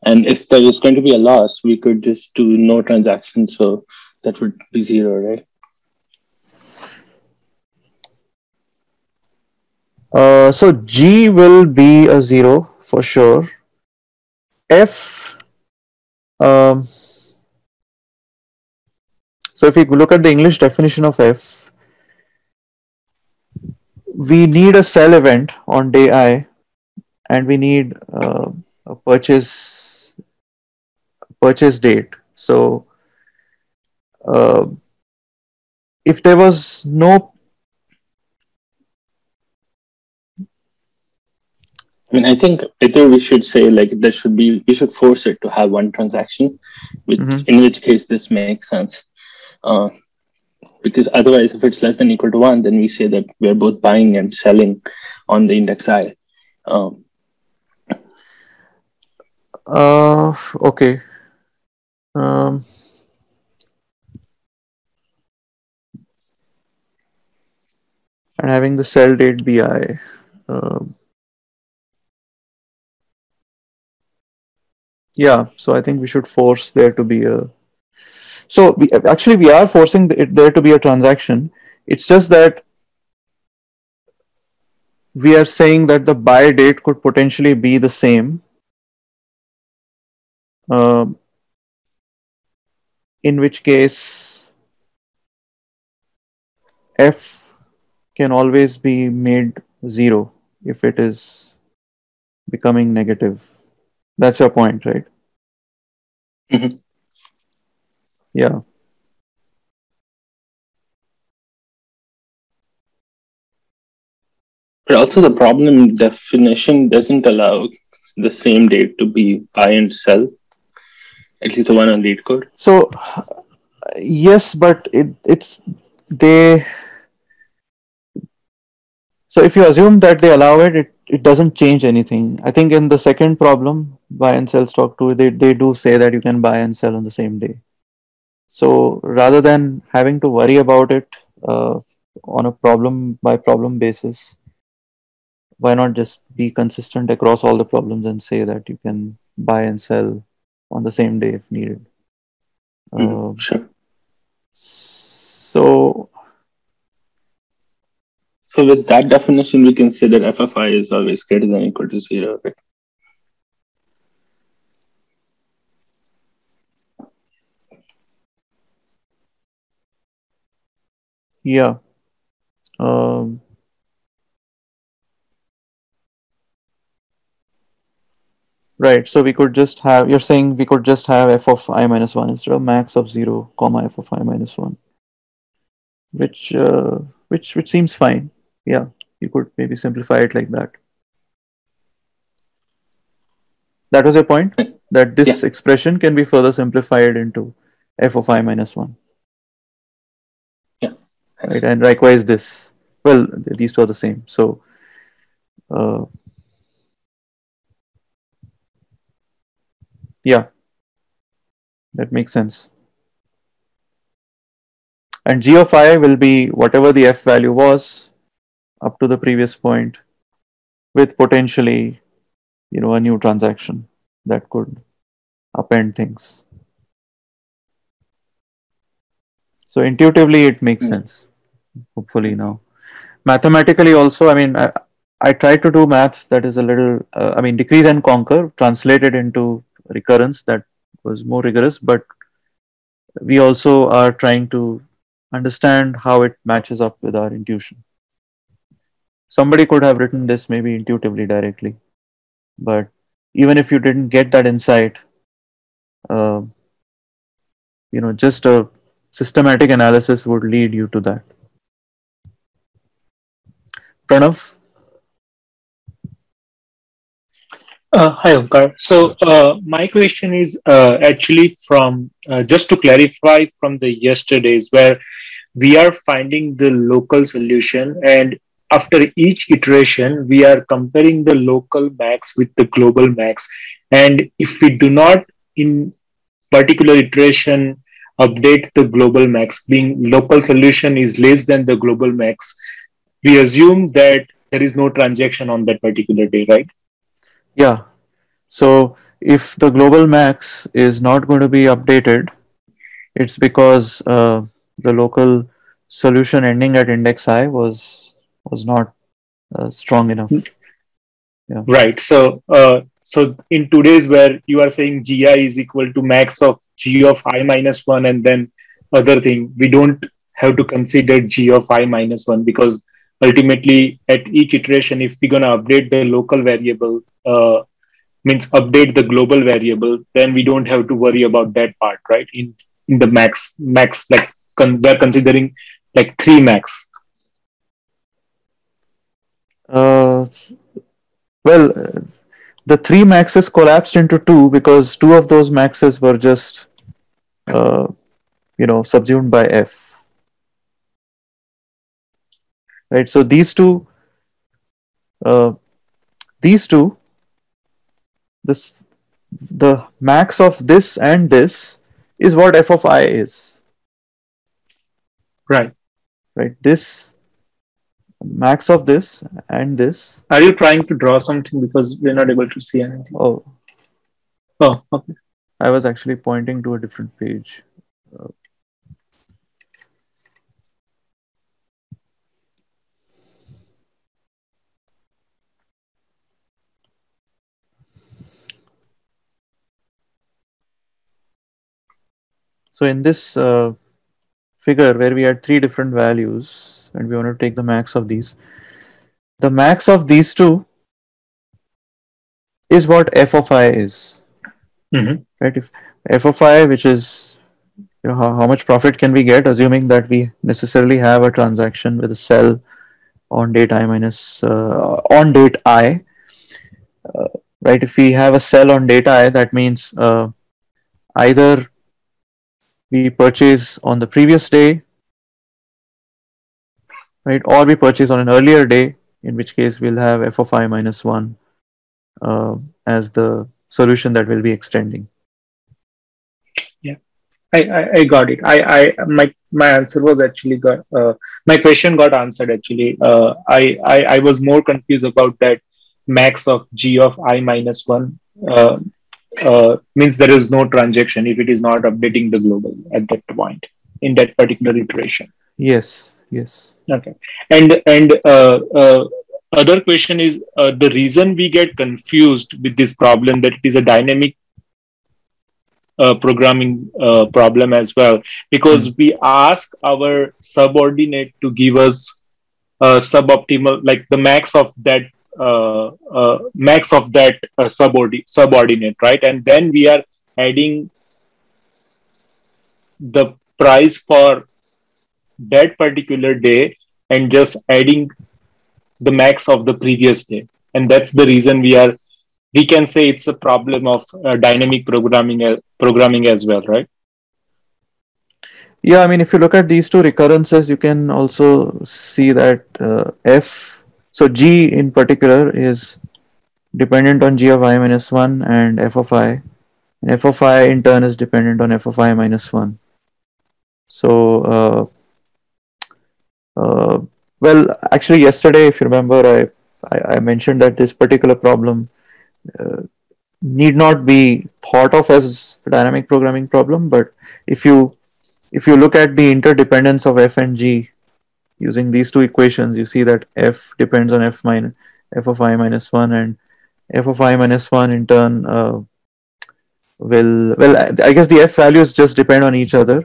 And if there is going to be a loss, we could just do no transaction. So that would be 0, right? So G will be a 0 for sure. F. So if we look at the English definition of F, we need a sell event on day I, and we need a purchase date. So if there was no, I mean, I think we should say like we should force it to have one transaction, in which case this makes sense. Because otherwise, if it's less than equal to 1, then we say that we're both buying and selling on the index I. Okay. and having the cell date be I. Yeah, so I think we should force there to be a. So we are forcing there to be a transaction. It's just that we are saying that the buy date could potentially be the same, uh, in which case f can always be made 0 if it is becoming negative. That's your point, right? Mhm. Yeah. But also the problem definition doesn't allow the same date to be buy and sell, at least the one on Leetcode. So yes, but it's they. So if you assume that they allow it doesn't change anything. I think in the second problem, buy and sell stock too, they do say that you can buy and sell on the same day. So rather than having to worry about it on a problem by problem basis, why not just be consistent across all the problems and say that you can buy and sell on the same day if needed? Sure. So So with that definition, we consider FFI is always greater than or equal to 0, right? yeah. Um, Right. So we could just have, you're saying we could just have f of I minus 1 instead of max of 0, comma f of I minus 1, which, which seems fine. Yeah. You could maybe simplify it like that. That was your point? That Yeah. this expression can be further simplified into f of I minus 1. Yeah. Right. And likewise this. Well, these two are the same. So, yeah, that makes sense. And g of I will be whatever the f value was up to the previous point with potentially, a new transaction that could append things. So intuitively, it makes sense. Hopefully now, mathematically also. I mean, I tried to do maths that is a little. I mean, decrease and conquer translated into recurrence that was more rigorous, but we also are trying to understand how it matches up with our intuition. Somebody could have written this maybe intuitively directly, but even if you didn't get that insight, uh, just a systematic analysis would lead you to that. Pranav? Hi, Omkar. So my question is actually from just to clarify from the yesterdays where we are finding the local solution, and after each iteration we are comparing the local max with the global max, and if we do not in particular iteration update the global max, being local solution is less than the global max, we assume that there is no transaction on that particular day, right? Yeah. So if the global max is not going to be updated, it's because the local solution ending at index I was not strong enough. Yeah. Right. So in today's where you are saying gi is equal to max of g of I minus 1 and then other thing, we don't have to consider g of I minus 1 because ultimately at each iteration, if we're going to update the local variable, means update the global variable, then we don't have to worry about that part, right? In the max like we're considering like 3 max. Uh, well, the three maxes collapsed into two because two of those maxes were just, subsumed by f. Right. So uh, these two, this the max of this and this is what f of I is. Right. Right. This max of this and this. Are you trying to draw something because we're not able to see anything? Oh, Oh, okay. I was actually pointing to a different page. Uh, so in this figure where we had three different values and we want to take the max of these, the max of these two is what f of I is. Mm-hmm. Right? If f of I, which is how much profit can we get, assuming that we necessarily have a transaction with a sell on date I minus on date I. Right? If we have a sell on date I, that means either we purchase on the previous day, right, or we purchase on an earlier day, in which case we'll have f of I minus 1 as the solution that we'll be extending. Yeah, I got it. My answer was actually my question got answered actually. I was more confused about that max of g of I minus 1 means there is no transaction if it is not updating the global at that point in that particular iteration. Yes, yes. Okay, and other question is the reason we get confused with this problem that it is a dynamic programming problem as well, because we ask our subordinate to give us suboptimal, like the max of that subordinate, right? And then we are adding the price for that particular day and just adding the max of the previous day, and that's the reason we can say it's a problem of dynamic programming as well, right? Yeah, I mean, if you look at these two recurrences, you can also see that f, so g in particular is dependent on g of I minus 1 and f of I, and f of I in turn is dependent on f of I minus 1. So, well, actually, yesterday, if you remember, I mentioned that this particular problem uh, need not be thought of as a dynamic programming problem, but if you look at the interdependence of f and g using these two equations, you see that f depends on f of I minus 1, and f of I minus 1 in turn well, I guess the f values just depend on each other,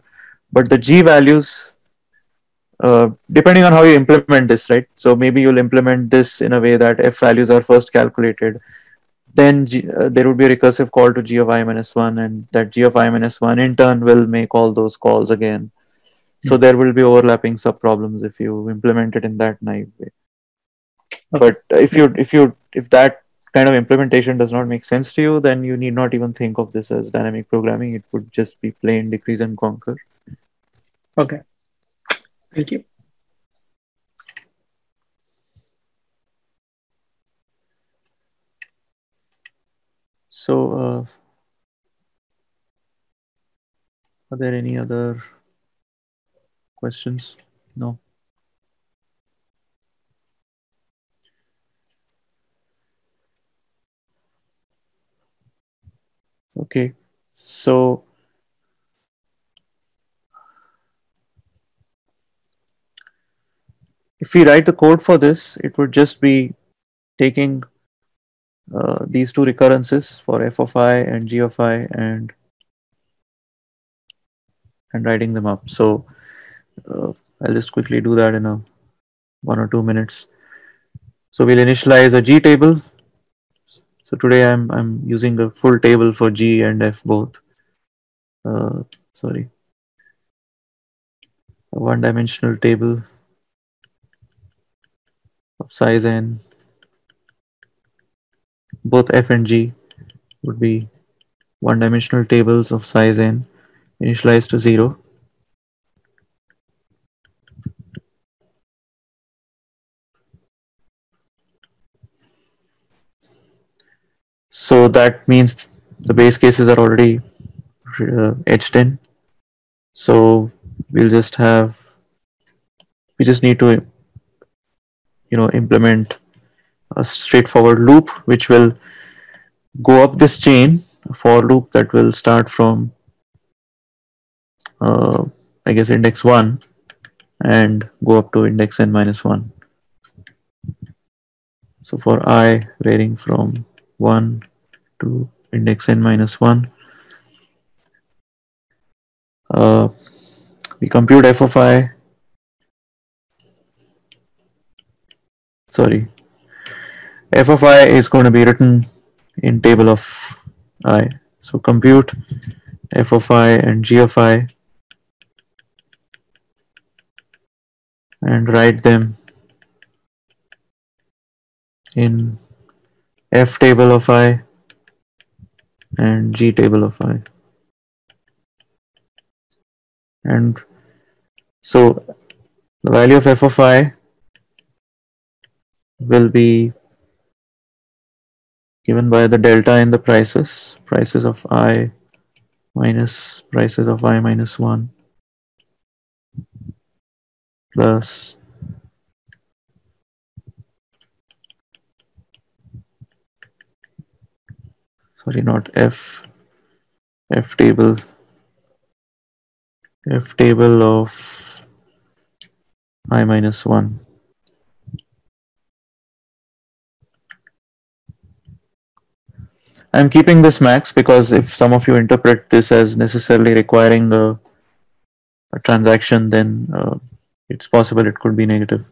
but the g values depending on how you implement this, right? So maybe you'll implement this in a way that f values are first calculated, then there would be a recursive call to g of I minus 1, and that g of I minus 1 in turn will make all those calls again. So there will be overlapping subproblems if you implement it in that naive way. But if that kind of implementation does not make sense to you, then you need not even think of this as dynamic programming. It would just be plain decrease and conquer. Okay, thank you. So are there any other questions? No. Okay. So if we write the code for this, it would just be taking these two recurrences for f of I and g of I and writing them up. So I'll just quickly do that in a 1 or 2 minutes. So we'll initialize a G table. So today I'm using a full table for G and F both. Sorry, a one-dimensional table of size n. Both F and G would be one-dimensional tables of size n, initialized to 0. So that means the base cases are already etched in. So we just need to implement a straightforward loop which will go up this chain, a for loop that will start from I guess index 1 and go up to index n minus 1. So for I varying from 1 to index n minus 1, we compute f of I, sorry, f of I is going to be written in table of I. So compute f of I and g of I and write them in f table of I and g table of I. And so the value of f of I will be given by the delta in the prices of I minus prices of I minus 1 plus sorry, not f table of I minus 1. I'm keeping this max because if some of you interpret this as necessarily requiring a transaction, then it's possible it could be negative.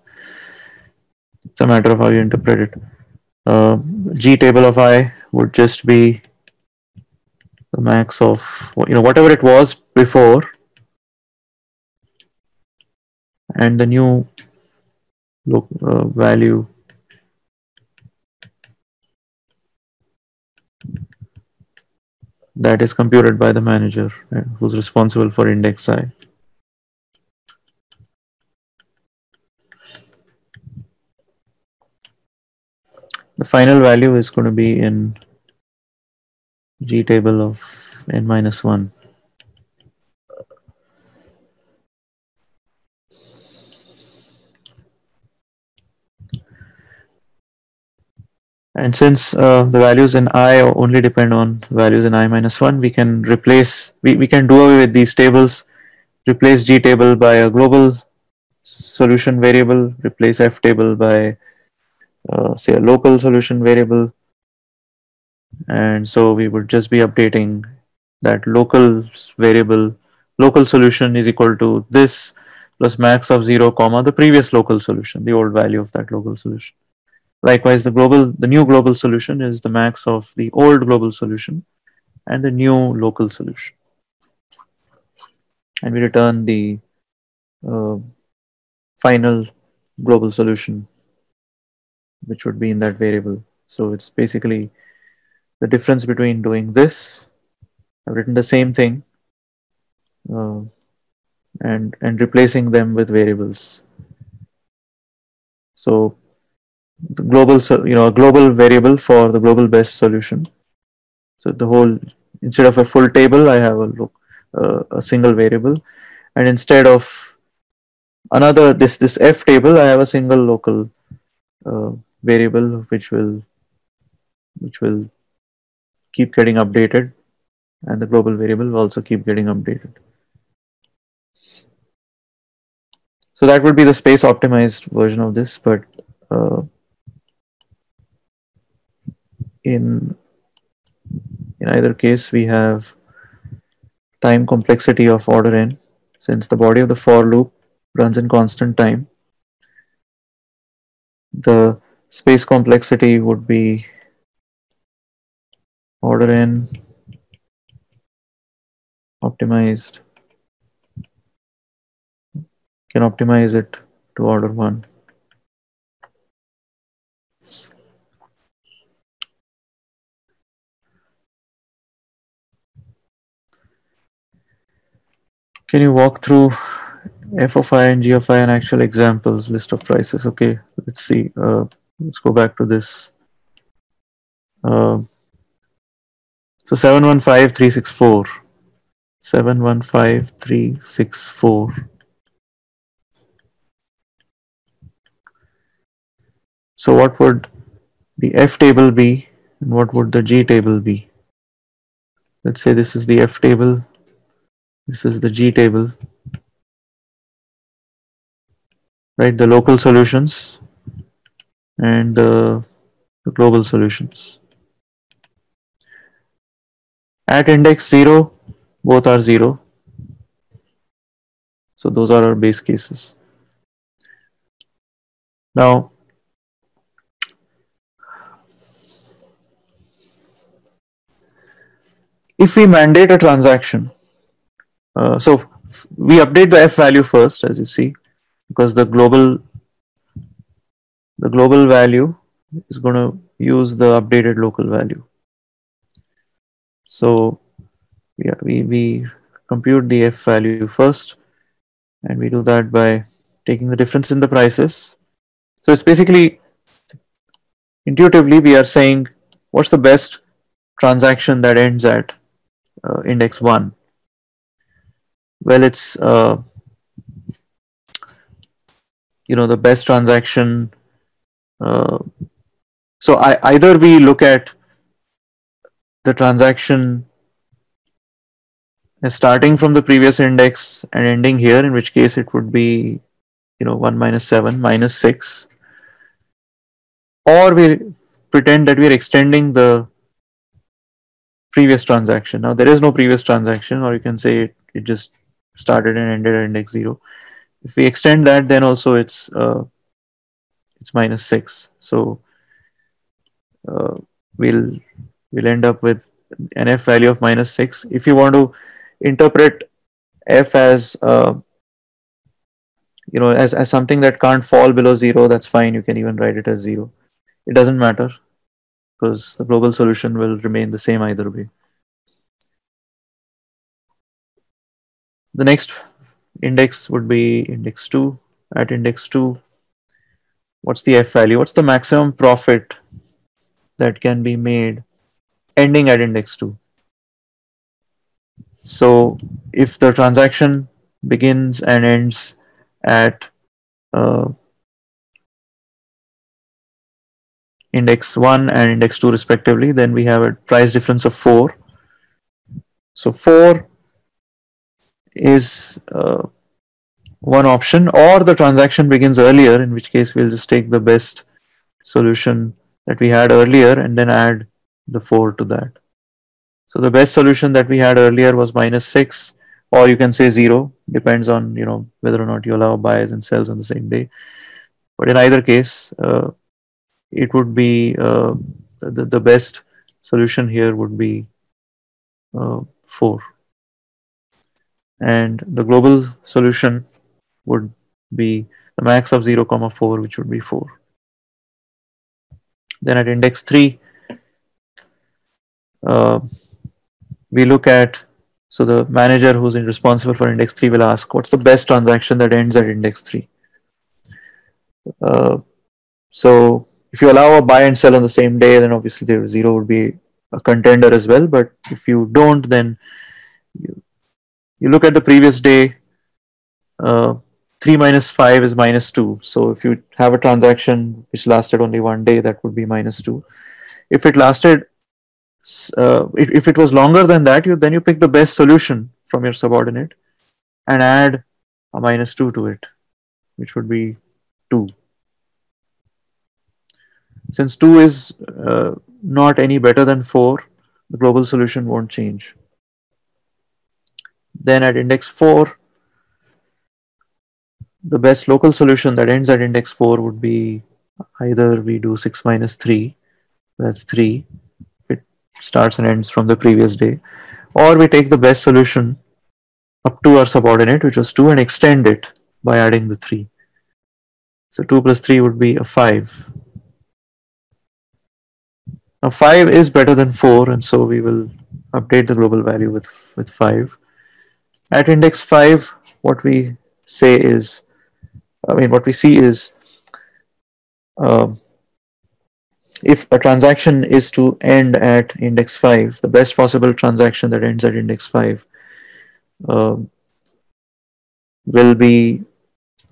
It's a matter of how you interpret it. G table of I would just be the max of whatever it was before and the new value that is computed by the manager who's responsible for index I. The final value is going to be in G table of n minus 1. And since the values in I only depend on values in I minus 1, we can replace, we can do away with these tables, replace G table by a global solution variable, replace F table by say a local solution variable. And so we would just be updating that local variable, local solution is equal to this plus max of 0 comma the previous local solution, the old value of that local solution. Likewise, the new global solution is the max of the old global solution and the new local solution. And we return the final global solution, which would be in that variable. So it's basically the difference between doing this. I've written the same thing and replacing them with variables. So the global, a global variable for the global best solution. So the whole, instead of a full table, I have a single variable, and instead of another this f table, I have a single local variable which will keep getting updated, and the global variable will also keep getting updated. So that would be the space optimized version of this, but in either case we have time complexity of order n, since the body of the for loop runs in constant time. The space complexity would be order n optimized, can optimize it to order 1. Can you walk through f of I and g of I and actual examples, list of prices? Okay, let's see. Let's go back to this. So 715364. 715364. So what would the F table be and what would the G table be? Let's say this is the F table, this is the G table, right? The local solutions and the global solutions. At index 0, both are 0. So those are our base cases. Now, if we mandate a transaction, so we update the F value first, as you see, because the global value is going to use the updated local value. So yeah, we compute the F value first, and we do that by taking the difference in the prices. So it's basically, intuitively, we are saying what's the best transaction that ends at index 1. Well, it's the best transaction. So either we look at the transaction as starting from the previous index and ending here, in which case it would be 1 minus 7 minus 6, or we pretend that we are extending the previous transaction. Now there is no previous transaction, or you can say it just started and ended at index 0. If we extend that, then also it's minus 6. So we'll end up with an F value of minus 6. If you want to interpret F as as something that can't fall below 0, that's fine. You can even write it as 0. It doesn't matter because the global solution will remain the same either way. The next index would be index 2. At index 2, what's the F value? What's the maximum profit that can be made ending at index 2? So if the transaction begins and ends at index 1 and index 2 respectively, then we have a price difference of 4. So 4 is one option, or the transaction begins earlier, in which case we'll just take the best solution that we had earlier and then add the 4 to that. So the best solution that we had earlier was minus 6, or you can say 0, depends on whether or not you allow buys and sells on the same day. But in either case, it would be the best solution here would be 4, and the global solution would be the max of 0, 4, which would be 4. Then at index 3, we look at, so the manager who's responsible for index 3 will ask, what's the best transaction that ends at index 3? So if you allow a buy and sell on the same day, then obviously the 0 would be a contender as well. But if you don't, then you look at the previous day. 3 minus 5 is minus 2. So if you have a transaction which lasted only one day, that would be minus 2. If it lasted, if it was longer than that, then you pick the best solution from your subordinate and add a minus 2 to it, which would be 2. Since 2 is not any better than 4, the global solution won't change. Then at index 4, the best local solution that ends at index 4 would be either we do 6 minus 3, that's 3, if it starts and ends from the previous day, or we take the best solution up to our subordinate, which was 2, and extend it by adding the 3. So 2 plus 3 would be a 5. Now 5 is better than 4, and so we will update the global value with 5. At index 5, what we say is, what we see is, if a transaction is to end at index 5, the best possible transaction that ends at index 5 will be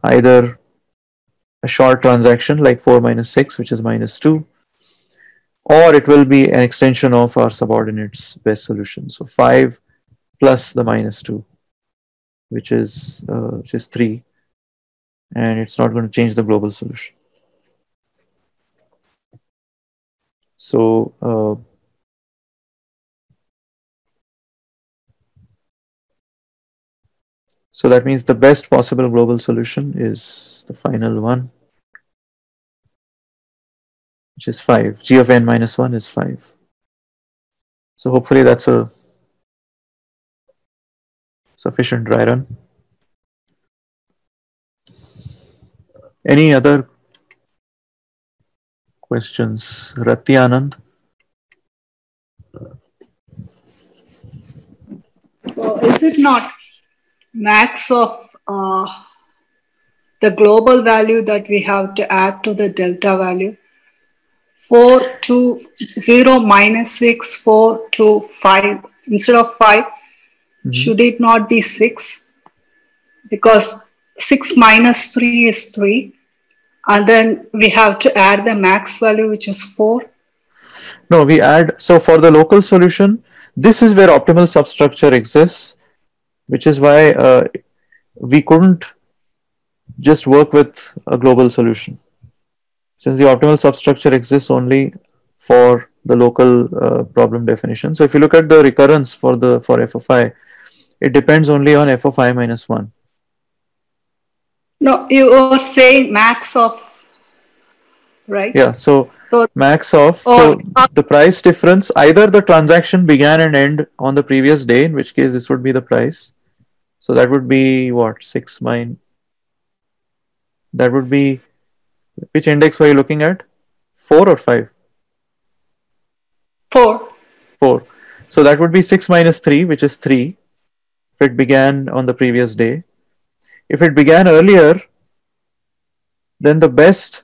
either a short transaction like 4 minus 6, which is minus 2, or it will be an extension of our subordinate's best solution. So 5 plus the minus 2, which is 3, and it's not going to change the global solution. So so that means the best possible global solution is the final one, which is 5. G of n minus 1 is 5. So hopefully that's a sufficient dry run. Any other questions? Rati Anand? So is it not max of the global value that we have to add to the delta value? 4 to 0 minus 6, 4 to 5. Instead of 5, should it not be 6? Because 6 minus 3 is 3. And then we have to add the max value, which is 4. No, we add. So for the local solution, this is where optimal substructure exists, which is why we couldn't just work with a global solution, since the optimal substructure exists only for the local problem definition. So if you look at the recurrence for f of I, it depends only on f of I minus 1. No, you were saying max of, right? Yeah, so max of, so the price difference, either the transaction began and end on the previous day, in which case this would be the price. So that would be what, 6 minus, that would be, which index were you looking at? 4 or 5? 4. 4. So that would be 6 minus 3, which is 3, if it began on the previous day. If it began earlier, then the best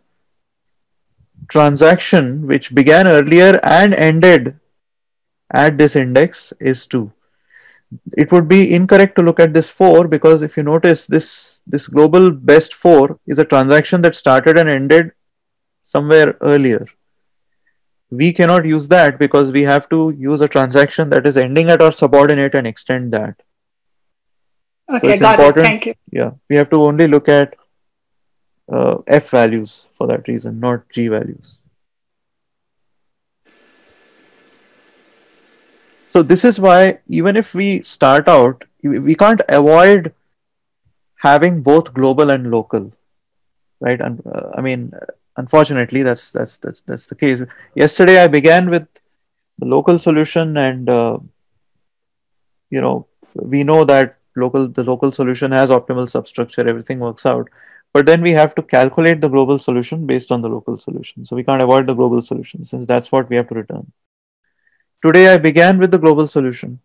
transaction which began earlier and ended at this index is 2. It would be incorrect to look at this 4, because if you notice, this global best 4 is a transaction that started and ended somewhere earlier. We cannot use that because we have to use a transaction that is ending at our subordinate and extend that. Okay, so it's got important. It. Thank you. Yeah, we have to only look at f values for that reason, not g values. So this is why even if we start out, we can't avoid having both global and local, right? And I mean, unfortunately, that's the case. Yesterday, I began with the local solution, and we know that the local solution has optimal substructure, everything works out. But then we have to calculate the global solution based on the local solution. So we can't avoid the global solution, since that's what we have to return. Today I began with the global solution,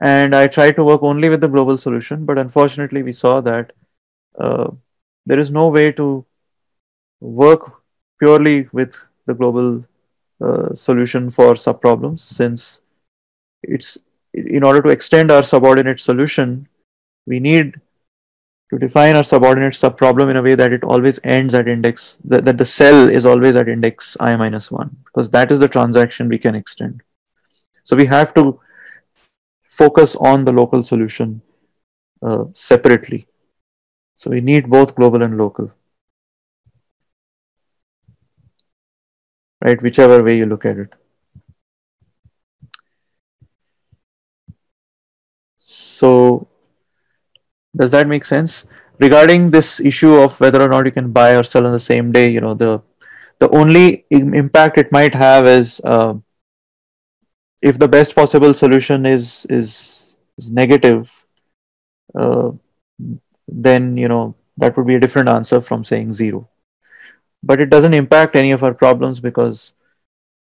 and I tried to work only with the global solution, but unfortunately we saw that there is no way to work purely with the global solution for subproblems, since it's, in order to extend our subordinate solution, we need to define our subordinate subproblem in a way that it always ends at index, that the cell is always at index I minus 1, because that is the transaction we can extend. So we have to focus on the local solution separately. So we need both global and local, right? Whichever way you look at it. So does that make sense? Regarding this issue of whether or not you can buy or sell on the same day, the only impact it might have is if the best possible solution is negative, then that would be a different answer from saying 0. But it doesn't impact any of our problems, because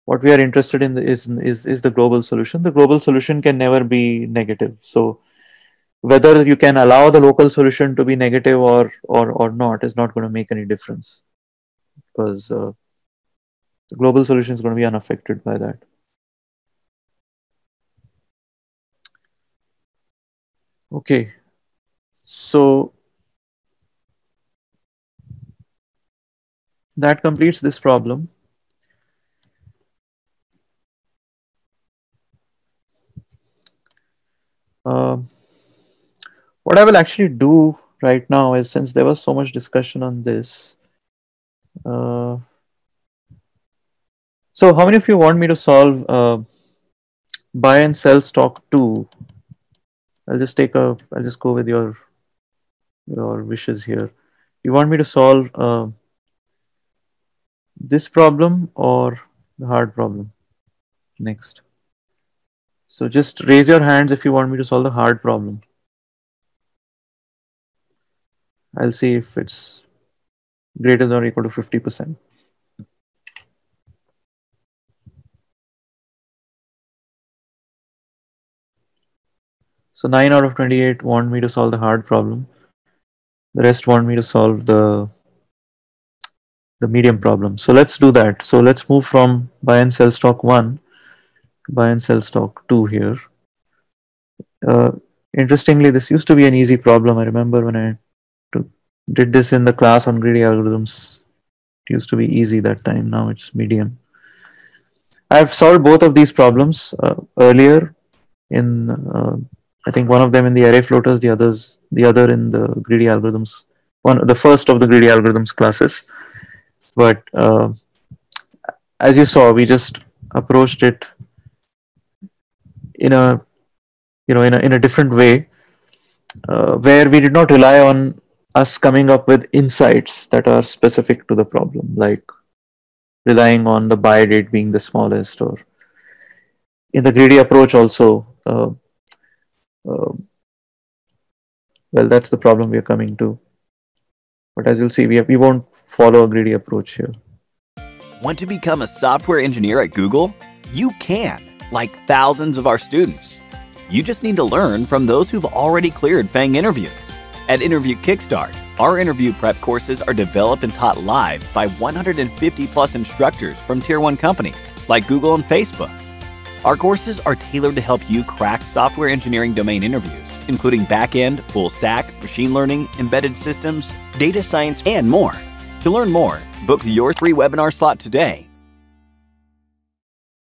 what we are interested in is the global solution. The global solution can never be negative. So whether you can allow the local solution to be negative or not is not going to make any difference, because the global solution is going to be unaffected by that. Okay, so that completes this problem. What I will actually do right now is, since there was so much discussion on this, so how many of you want me to solve buy and sell stock 2? I'll just go with your wishes here. You want me to solve this problem or the hard problem next? So just raise your hands if you want me to solve the hard problem. I'll see if it's greater than or equal to 50%. So 9 out of 28 want me to solve the hard problem. The rest want me to solve the medium problem. So let's do that. So let's move from buy and sell stock 1 to buy and sell stock 2 here. Interestingly, this used to be an easy problem. I remember when I did this in the class on greedy algorithms. It used to be easy that time. Now it's medium. I've solved both of these problems earlier in, I think one of them in the array floaters, the other in the greedy algorithms, the first of the greedy algorithms classes. But as you saw, we just approached it in a different way, where we did not rely on us coming up with insights that are specific to the problem, like relying on the buy date being the smallest, or in the greedy approach also. Well, that's the problem we are coming to. But as you'll see, we won't follow a greedy approach here. Want to become a software engineer at Google? You can, like thousands of our students. You just need to learn from those who've already cleared FAANG interviews. At Interview Kickstart, our interview prep courses are developed and taught live by 150 plus instructors from Tier 1 companies like Google and Facebook. Our courses are tailored to help you crack software engineering domain interviews, including back-end, full stack, machine learning, embedded systems, data science, and more. To learn more, book your free webinar slot today